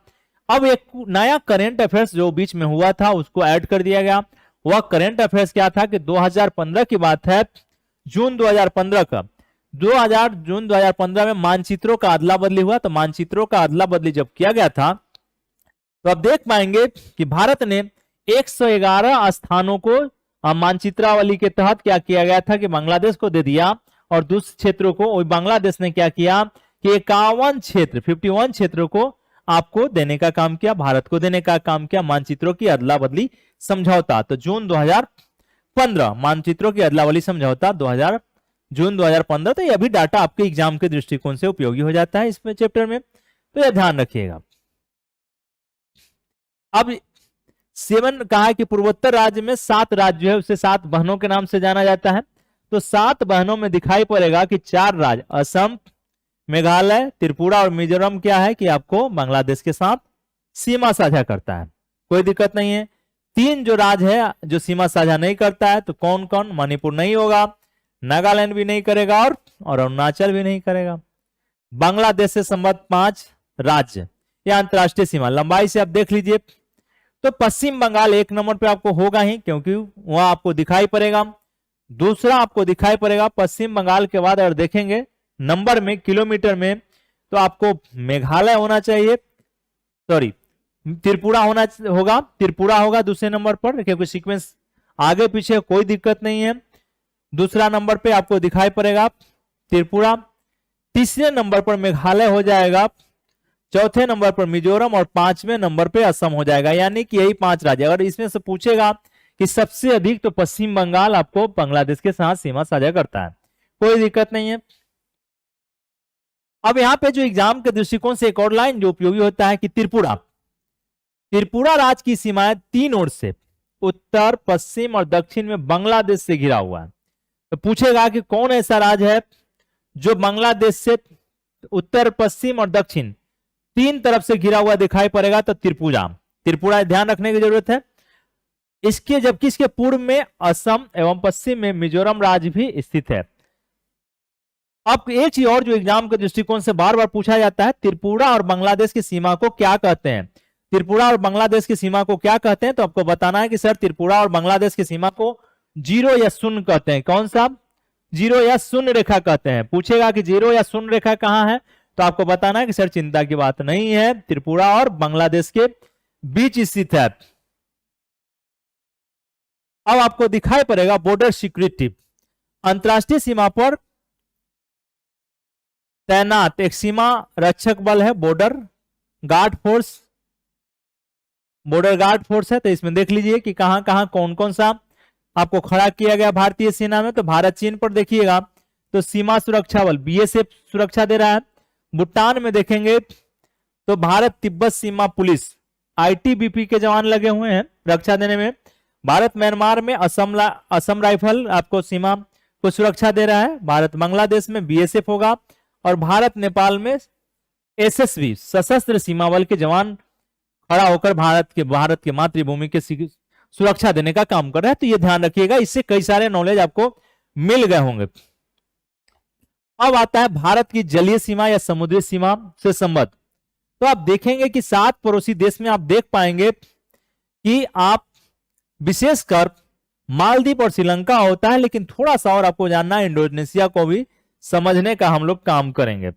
अब एक नया करंट अफेयर्स जो बीच में हुआ था उसको ऐड कर दिया गया। वह करंट अफेयर्स क्या था कि 2015 की बात है, जून 2015 का, जून 2015 में मानचित्रों का अदला बदली हुआ। तो मानचित्रों का अदला बदली जब किया गया था तो आप देख पाएंगे कि भारत ने 111 स्थानों को मानचित्रावली के तहत क्या किया गया था कि बांग्लादेश को दे दिया, और दूसरे क्षेत्रों को बांग्लादेश ने क्या किया कि 51 क्षेत्रों को आपको देने का काम किया, भारत को देने का काम किया, मानचित्रों की अदला बदली समझौता। तो जून 2015 मानचित्रों की अदला बदली समझौता जून 2015। तो यह भी डाटा आपके एग्जाम के दृष्टिकोण से उपयोगी हो जाता है इसमें चैप्टर में, तो यह ध्यान रखिएगा। अब 7 कहा है कि पूर्वोत्तर राज्य में 7 राज्य है, उसे 7 बहनों के नाम से जाना जाता है। तो 7 बहनों में दिखाई पड़ेगा कि 4 राज्य असम, मेघालय, त्रिपुरा और मिजोरम क्या है कि आपको बांग्लादेश के साथ सीमा साझा करता है, कोई दिक्कत नहीं है। 3 जो राज्य है जो सीमा साझा नहीं करता है, तो कौन कौन? मणिपुर नहीं होगा, नागालैंड भी नहीं करेगा और अरुणाचल भी नहीं करेगा। बांग्लादेश से संबद्ध 5 राज्य या अंतरराष्ट्रीय सीमा लंबाई से आप देख लीजिए, तो पश्चिम बंगाल 1 नंबर पे आपको होगा ही, क्योंकि वह आपको दिखाई पड़ेगा। दूसरा आपको दिखाई पड़ेगा पश्चिम बंगाल के बाद, अगर देखेंगे नंबर में, किलोमीटर में, तो आपको मेघालय होना चाहिए, सॉरी त्रिपुरा त्रिपुरा होगा दूसरे नंबर पर, क्योंकि सीक्वेंस आगे पीछे कोई दिक्कत नहीं है। दूसरा नंबर पे आपको दिखाई पड़ेगा त्रिपुरा, तीसरे नंबर पर मेघालय हो जाएगा, चौथे नंबर पर मिजोरम और 5वें नंबर पे असम हो जाएगा। यानी कि यही 5 राज्य। अगर इसमें से पूछेगा कि सबसे अधिक, तो पश्चिम बंगाल आपको बांग्लादेश के साथ सीमा साझा करता है, कोई दिक्कत नहीं है। अब यहां पे जो एग्जाम के दृष्टिकोण से एक और लाइन जो उपयोगी होता है कि त्रिपुरा राज्य की सीमाएं 3 ओर से, उत्तर, पश्चिम और दक्षिण में बांग्लादेश से घिरा हुआ है। तो पूछेगा कि कौन ऐसा राज्य है जो बांग्लादेश से उत्तर, पश्चिम और दक्षिण 3 तरफ से घिरा हुआ दिखाई पड़ेगा, तो त्रिपुरा ध्यान रखने की जरूरत है इसके। जबकि इसके पूर्व में असम एवं पश्चिम में मिजोरम राज्य भी स्थित है। अब एक चीज और जो एग्जाम के दृष्टिकोण से बार बार पूछा जाता है, त्रिपुरा और बांग्लादेश की सीमा को क्या कहते हैं? त्रिपुरा और बांग्लादेश की सीमा को क्या कहते हैं? तो आपको बताना है कि सर त्रिपुरा और बांग्लादेश की सीमा को 0 या 0 कहते हैं। कौन सा? 0 या 0 रेखा कहते हैं। पूछेगा कि 0 या 0 रेखा कहां है, तो आपको बताना है कि सर चिंता की बात नहीं है, त्रिपुरा और बांग्लादेश के बीच स्थित है। अब आपको दिखाई पड़ेगा बॉर्डर सिक्योरिटी, अंतरराष्ट्रीय सीमा पर तैनात एक सीमा रक्षक बल है, बॉर्डर गार्ड फोर्स है। तो इसमें देख लीजिए कि कहां कहां कौन कौन सा आपको खड़ा किया गया भारतीय सेना में। तो भारत चीन पर देखिएगा तो सीमा सुरक्षा बल BSF सुरक्षा दे रहा है। भूटान में देखेंगे तो भारत तिब्बत सीमा पुलिस ITBP के जवान लगे हुए हैं रक्षा देने में। भारत म्यांमार में असम राइफल आपको सीमा को सुरक्षा दे रहा है। भारत बांग्लादेश में BSF होगा, और भारत नेपाल में SSB सशस्त्र सीमा बल के जवान खड़ा होकर भारत के मातृभूमि के सुरक्षा देने का काम कर रहा है। तो ये ध्यान रखिएगा, इससे कई सारे नॉलेज आपको मिल गए होंगे। अब आता है भारत की जलीय सीमा या समुद्री सीमा से संबद्ध। तो आप देखेंगे कि 7 पड़ोसी देश में आप देख पाएंगे कि आप विशेषकर मालदीव और श्रीलंका होता है, लेकिन थोड़ा सा और आपको जानना है, इंडोनेशिया को भी समझने का हम लोग काम करेंगे।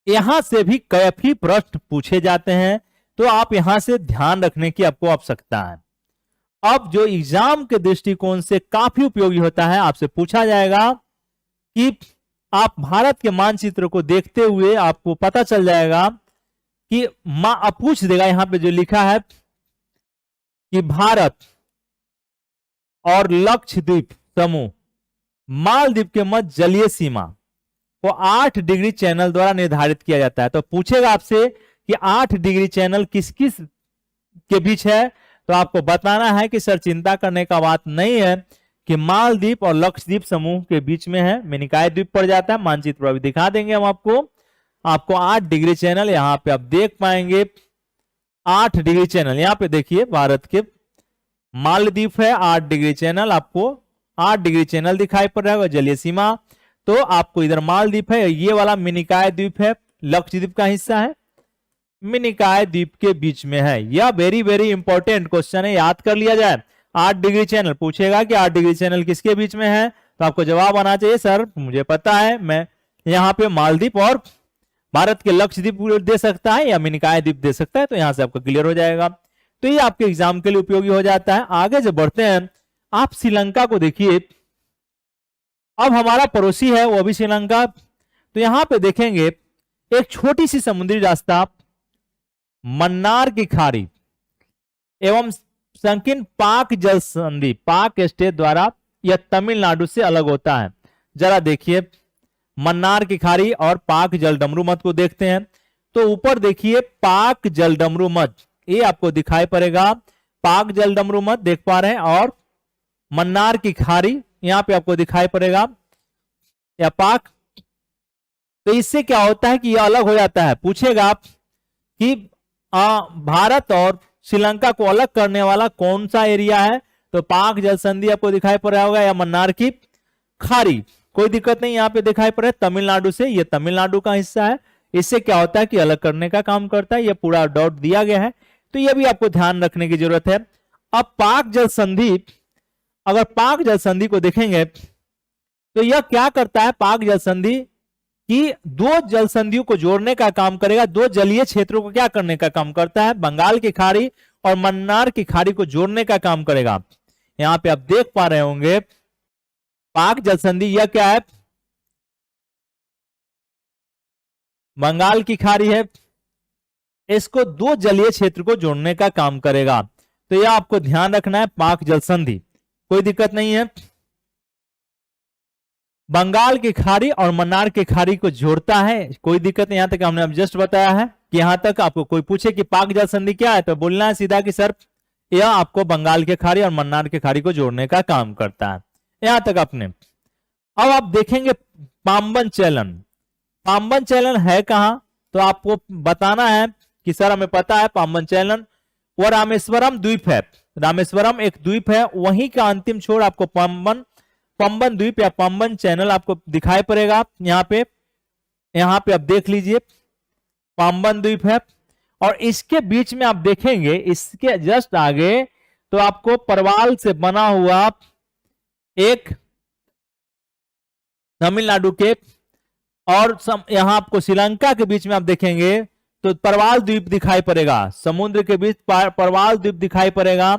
यहां से भी काफी प्रश्न पूछे जाते हैं, तो आप यहां से ध्यान रखने की आपको आवश्यकता है। अब जो एग्जाम के दृष्टिकोण से काफी उपयोगी होता है, आपसे पूछा जाएगा कि आप भारत के मानचित्र को देखते हुए आपको पता चल जाएगा कि पूछ देगा यहां पे जो लिखा है कि भारत और लक्षद्वीप समूह मालदीव के मध्य जलीय सीमा को 8 डिग्री चैनल द्वारा निर्धारित किया जाता है। तो पूछेगा आपसे कि 8 डिग्री चैनल किस किस के बीच है, तो आपको बताना है कि सर चिंता करने का बात नहीं है कि मालदीव और लक्षद्वीप समूह के बीच में है, मेनिकाय द्वीप पड़ जाता है। मानचित्र पर अभी दिखा देंगे हम आपको 8 डिग्री चैनल यहां पे आप देख पाएंगे। 8 डिग्री चैनल यहां पे देखिए, भारत के मालदीप है 8 डिग्री चैनल, आपको 8 डिग्री चैनल दिखाई पड़ रहा है जलीय सीमा। तो आपको इधर मालदीप है, ये वाला मिनिकाय द्वीप है, लक्षद्वीप का हिस्सा है, मिनिकाय द्वीप के बीच में है। यह वेरी वेरी इंपॉर्टेंट क्वेश्चन है, याद कर लिया जाए। 8 डिग्री चैनल पूछेगा कि 8 डिग्री चैनल किसके बीच में है, तो आपको जवाब आना चाहिए सर मुझे पता है, मैं यहाँ पे मालदीप और भारत के लक्षद्वीप दे सकता है या मिनिकाय द्वीप दे सकता है, तो यहां से आपका क्लियर हो जाएगा। तो ये आपके एग्जाम के लिए उपयोगी हो जाता है। आगे जब बढ़ते हैं, आप श्रीलंका को देखिए। अब हमारा पड़ोसी है वो भी श्रीलंका। तो यहां पे देखेंगे एक छोटी सी समुद्री रास्ता, मन्नार की खाड़ी एवं संकीर्ण पाक जल संधि, पाक स्टेट द्वारा यह तमिलनाडु से अलग होता है। जरा देखिए, मन्नार की खाड़ी और पाक जलडमरू मध्य को देखते हैं। तो ऊपर देखिए पाक जलडमरू मध्य, ये आपको दिखाई पड़ेगा, पाक जलडमरू मध्य देख पा रहे हैं, और मन्नार की खाड़ी यहां पे आपको दिखाई पड़ेगा या पाक। तो इससे क्या होता है कि यह अलग हो जाता है। पूछेगा आप कि भारत और श्रीलंका को अलग करने वाला कौन सा एरिया है, तो पाक जल संधि आपको दिखाई पड़ रहा होगा या मन्नार की खाड़ी, कोई दिक्कत नहीं, यहाँ पे दिखाई पड़ रहा है तमिलनाडु से, ये तमिलनाडु का हिस्सा है। इससे क्या होता है कि अलग करने का काम करता है, ये पूरा डॉट दिया गया है, तो ये भी आपको ध्यान रखने की जरूरत है। अब पाक जल संधि, अगर पाक जल संधि को देखेंगे तो यह क्या करता है, पाक जल संधि कि दो जल संधियों को जोड़ने का काम करेगा, दो जलीय क्षेत्रों को क्या करने का काम करता है, बंगाल की खाड़ी और मन्नार की खाड़ी को जोड़ने का काम करेगा। यहां पे आप देख पा रहे होंगे पाक जल संधि, यह क्या है, बंगाल की खाड़ी है, इसको दो जलीय क्षेत्र को जोड़ने का काम करेगा। तो यह आपको ध्यान रखना है, पाक जल संधि, कोई दिक्कत नहीं है। बंगाल की खाड़ी और मन्नार की खाड़ी को जोड़ता है, कोई दिक्कत नहीं, यहां तक हमने अब जस्ट बताया है कि यहां तक आपको कोई पूछे कि पाक जल संधि क्या है, तो बोलना है सीधा कि सर यह आपको बंगाल की खाड़ी और मन्नार की खाड़ी को जोड़ने का काम करता है। यहां तक आपने। अब आप देखेंगे पाम्बन चैनल, पाम्बन चैनल है कहां, तो आपको बताना है कि सर हमें पता है पाम्बन चैनल वो रामेश्वरम द्वीप है, रामेश्वरम एक द्वीप है, वहीं का अंतिम छोर आपको पंबन द्वीप या पंबन चैनल आपको दिखाई पड़ेगा। यहाँ पे आप देख लीजिए पंबन द्वीप है, और इसके बीच में आप देखेंगे इसके जस्ट आगे तो आपको परवाल से बना हुआ एक तमिलनाडु के और यहां आपको श्रीलंका के बीच में आप देखेंगे तो परवाल द्वीप दिखाई पड़ेगा, समुद्र के बीच परवाल द्वीप दिखाई पड़ेगा।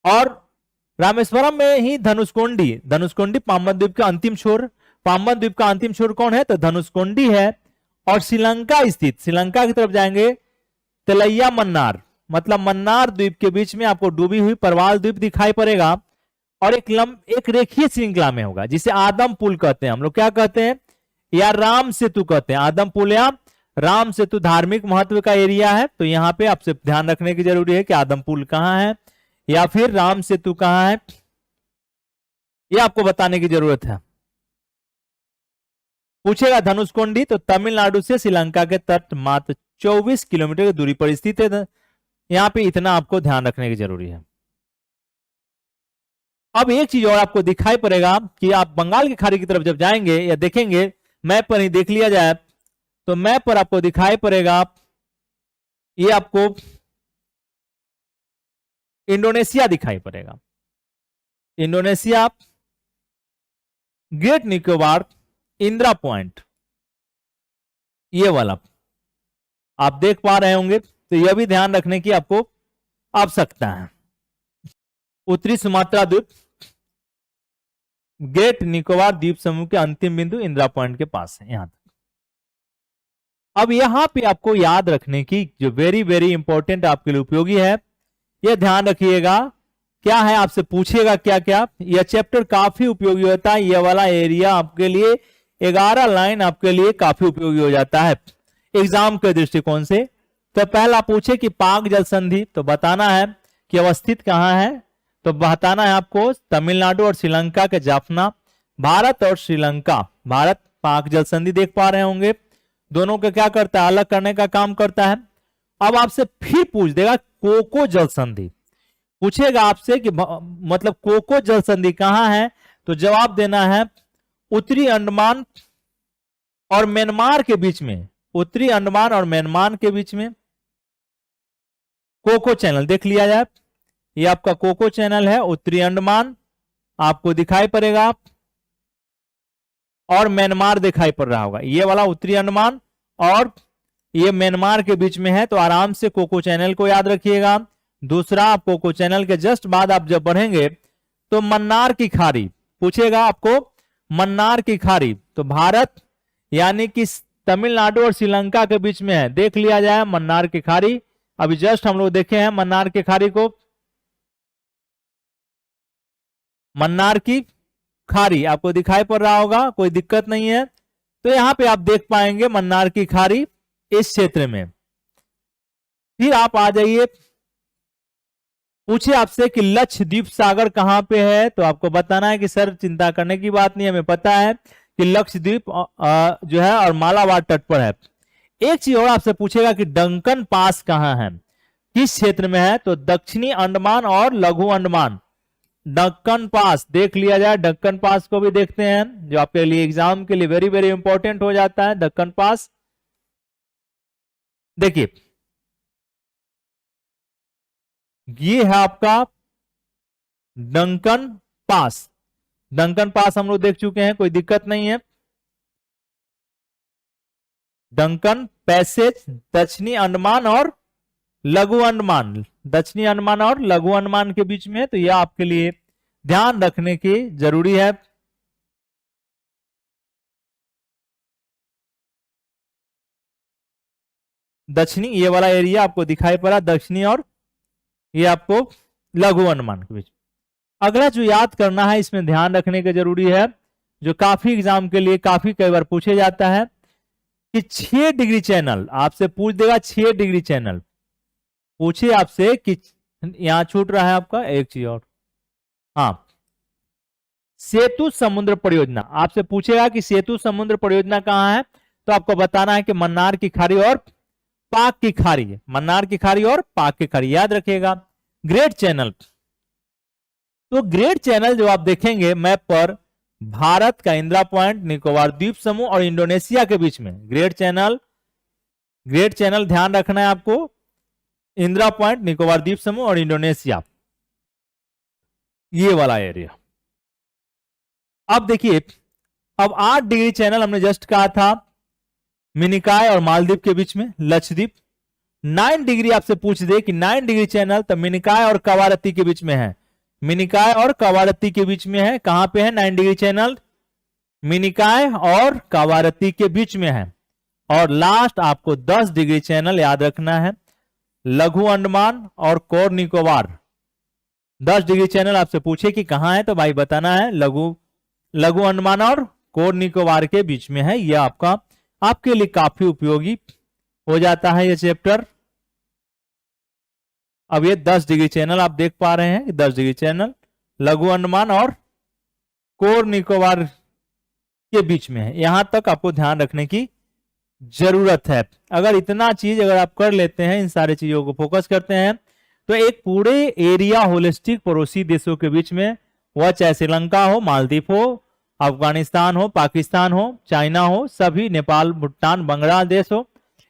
और रामेश्वरम में ही धनुषकोंडी, धनुषकोंडी पाम्बन द्वीप का अंतिम छोर, पाम्बन द्वीप का अंतिम छोर कौन है, तो धनुषकोंडी है। और श्रीलंका स्थित, श्रीलंका की तरफ जाएंगे तेलैया मन्नार, मतलब मन्नार द्वीप के बीच में आपको डूबी हुई परवाल द्वीप दिखाई पड़ेगा, और एक रेखीय श्रृंखला में होगा, जिसे आदम पुल कहते हैं, हम लोग क्या कहते हैं, या राम सेतु कहते हैं, आदम पुल या राम सेतु धार्मिक महत्व का एरिया है। तो यहाँ पे आपसे ध्यान रखने की जरूरी है कि आदम पुल कहाँ है या फिर राम सेतु कहां है, यह आपको बताने की जरूरत है। पूछेगा धनुषकोंडी, तो तमिलनाडु से श्रीलंका के तट मात्र 24 किलोमीटर की दूरी पर स्थित है। यहां पे इतना आपको ध्यान रखने की जरूरी है। अब एक चीज और आपको दिखाई पड़ेगा कि आप बंगाल की खाड़ी की तरफ जब जाएंगे या देखेंगे, मैप पर ही देख लिया जाए तो मैप पर आपको दिखाई पड़ेगा, ये आपको इंडोनेशिया दिखाई पड़ेगा, Indonesia, great Nicobar, Indira point, ये वाला आप देख पा रहे होंगे। तो यह भी ध्यान रखने की आपको आवश्यकता है। उत्तरी सुमात्रा द्वीप, ग्रेट निकोबार द्वीप समूह के अंतिम बिंदु इंदिरा पॉइंट के पास है, यहां तक। अब यहां पे आपको याद रखने की जो वेरी वेरी इंपॉर्टेंट आपके लिए उपयोगी है, यह ध्यान रखिएगा, क्या है आपसे पूछेगा क्या क्या, यह चैप्टर काफी उपयोगी होता है। यह वाला एरिया आपके लिए 11 लाइन आपके लिए काफी उपयोगी हो जाता है एग्जाम के दृष्टिकोण से। तो पहला पूछे कि पाक जल संधि, तो बताना है कि अवस्थित कहां है, तो बताना है आपको तमिलनाडु और श्रीलंका के जाफना, भारत और श्रीलंका, भारत पाक जल संधि देख पा रहे होंगे, दोनों का क्या करता है, अलग करने का काम करता है। अब आपसे फिर पूछ देगा कोको जल संधि, पूछेगा आपसे कि मतलब कोको जल संधि कहां है, तो जवाब देना है उत्तरी अंडमान और म्यांमार के बीच में, उत्तरी अंडमान और म्यांमार के बीच में कोको चैनल देख लिया जाए। ये आपका कोको चैनल है, उत्तरी अंडमान आपको दिखाई पड़ेगा और म्यांमार दिखाई पड़ रहा होगा। ये वाला उत्तरी अंडमान और ये म्यांमार के बीच में है, तो आराम से कोको चैनल को याद रखिएगा। दूसरा, कोको चैनल के जस्ट बाद आप जब बढ़ेंगे तो मन्नार की खाड़ी पूछेगा आपको, मन्नार की खाड़ी तो भारत यानी कि तमिलनाडु और श्रीलंका के बीच में है, देख लिया जाए मन्नार की खाड़ी। अभी जस्ट हम लोग देखे हैं मन्नार की खाड़ी को, मन्नार की खाड़ी आपको दिखाई पड़ रहा होगा, कोई दिक्कत नहीं है। तो यहां पे आप देख पाएंगे मन्नार की खाड़ी इस क्षेत्र में। फिर आप आ जाइए, पूछे आपसे कि लक्षद्वीप सागर कहां पे है, तो आपको बताना है कि सर चिंता करने की बात नहीं, हमें पता है कि लक्षद्वीप जो है और मालाबार तट पर है। एक चीज और आपसे पूछेगा कि डंकन पास कहां है, किस क्षेत्र में है, तो दक्षिणी अंडमान और लघु अंडमान। डक्कन पास देख लिया जाए, डक्कन पास को भी देखते हैं जो आपके लिए एग्जाम के लिए वेरी वेरी इंपॉर्टेंट हो जाता है। डक्कन पास देखिए, ये है आपका डंकन पास। डंकन पास हम लोग देख चुके हैं, कोई दिक्कत नहीं है। डंकन पैसेज दक्षिणी अंडमान और लघु अंडमान, दक्षिणी अंडमान और लघु अंडमान के बीच में है, तो यह आपके लिए ध्यान रखने की जरूरी है। दक्षिणी ये वाला एरिया आपको दिखाई पड़ा, दक्षिणी और ये आपको लघु अंडमान के बीच। अगला जो याद करना है, इसमें ध्यान रखने की जरूरी है, जो काफी एग्जाम के लिए काफी कई बार पूछे जाता है कि 6 डिग्री चैनल आपसे पूछ देगा। 6 डिग्री चैनल पूछे आपसे कि यहां छूट रहा है आपका एक चीज और, हाँ, सेतु समुद्र परियोजना आपसे पूछेगा कि सेतु समुद्र परियोजना कहां है, तो आपको बताना है कि मन्नार की खाड़ी और पाक की खाड़ी, मन्नार की खाड़ी और पाक की खाड़ी याद रखिएगा। ग्रेट चैनल, तो ग्रेट चैनल जो आप देखेंगे मैप पर, भारत का इंदिरा पॉइंट, निकोबार द्वीप समूह और इंडोनेशिया के बीच में ग्रेट चैनल, ग्रेट चैनल ध्यान रखना है आपको, इंदिरा पॉइंट, निकोबार द्वीप समूह और इंडोनेशिया, ये वाला एरिया। अब देखिए, अब 8 डिग्री चैनल हमने जस्ट कहा था मिनिकॉय और मालदीव के बीच में, लक्षद्वीप। 9 डिग्री आपसे पूछ दे कि 9 डिग्री चैनल तो मिनिकॉय और कवारत्ती के बीच में है, मिनिकॉय और कवारत्ती के बीच में है। कहां पे है 9 डिग्री चैनल, मिनिकॉय और कवारत्ती के बीच में है। और लास्ट आपको 10 डिग्री चैनल याद रखना है, लघु अंडमान और कोर निकोबार। 10 डिग्री चैनल आपसे पूछे कि कहां है, तो भाई बताना है लघु अंडमान और कोर निकोबार के बीच में है। यह आपका आपके लिए काफी उपयोगी हो जाता है ये चैप्टर। अब ये 10 डिग्री चैनल आप देख पा रहे हैं कि 10 डिग्री चैनल लघु अंडमान और कोर निकोबार के बीच में है। यहां तक आपको ध्यान रखने की जरूरत है। अगर इतना चीज अगर आप कर लेते हैं, इन सारी चीजों को फोकस करते हैं, तो एक पूरे एरिया होलिस्टिक पड़ोसी देशों के बीच में, वह चाहे श्रीलंका हो, मालदीव हो, अफगानिस्तान हो, पाकिस्तान हो, चाइना हो, सभी, नेपाल, भूटान, बांग्लादेश हो,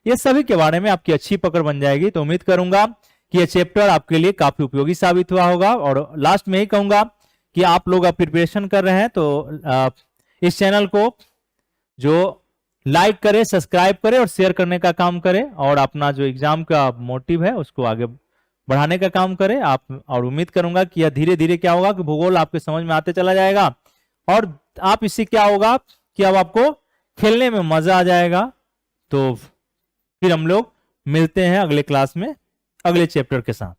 ये सभी के बारे में आपकी अच्छी पकड़ बन जाएगी। तो उम्मीद करूंगा कि यह चैप्टर आपके लिए काफी उपयोगी साबित हुआ होगा। और लास्ट में ही कहूंगा कि आप लोग अब प्रिपरेशन कर रहे हैं तो इस चैनल को जो लाइक करें, सब्सक्राइब करें और शेयर करने का काम करें, और अपना जो एग्जाम का मोटिव है उसको आगे बढ़ाने का काम करें आप। और उम्मीद करूंगा कि यह धीरे धीरे क्या होगा कि भूगोल आपके समझ में आते चला जाएगा, और आप इससे क्या होगा कि अब आपको खेलने में मजा आ जाएगा। तो फिर हम लोग मिलते हैं अगले क्लास में अगले चैप्टर के साथ।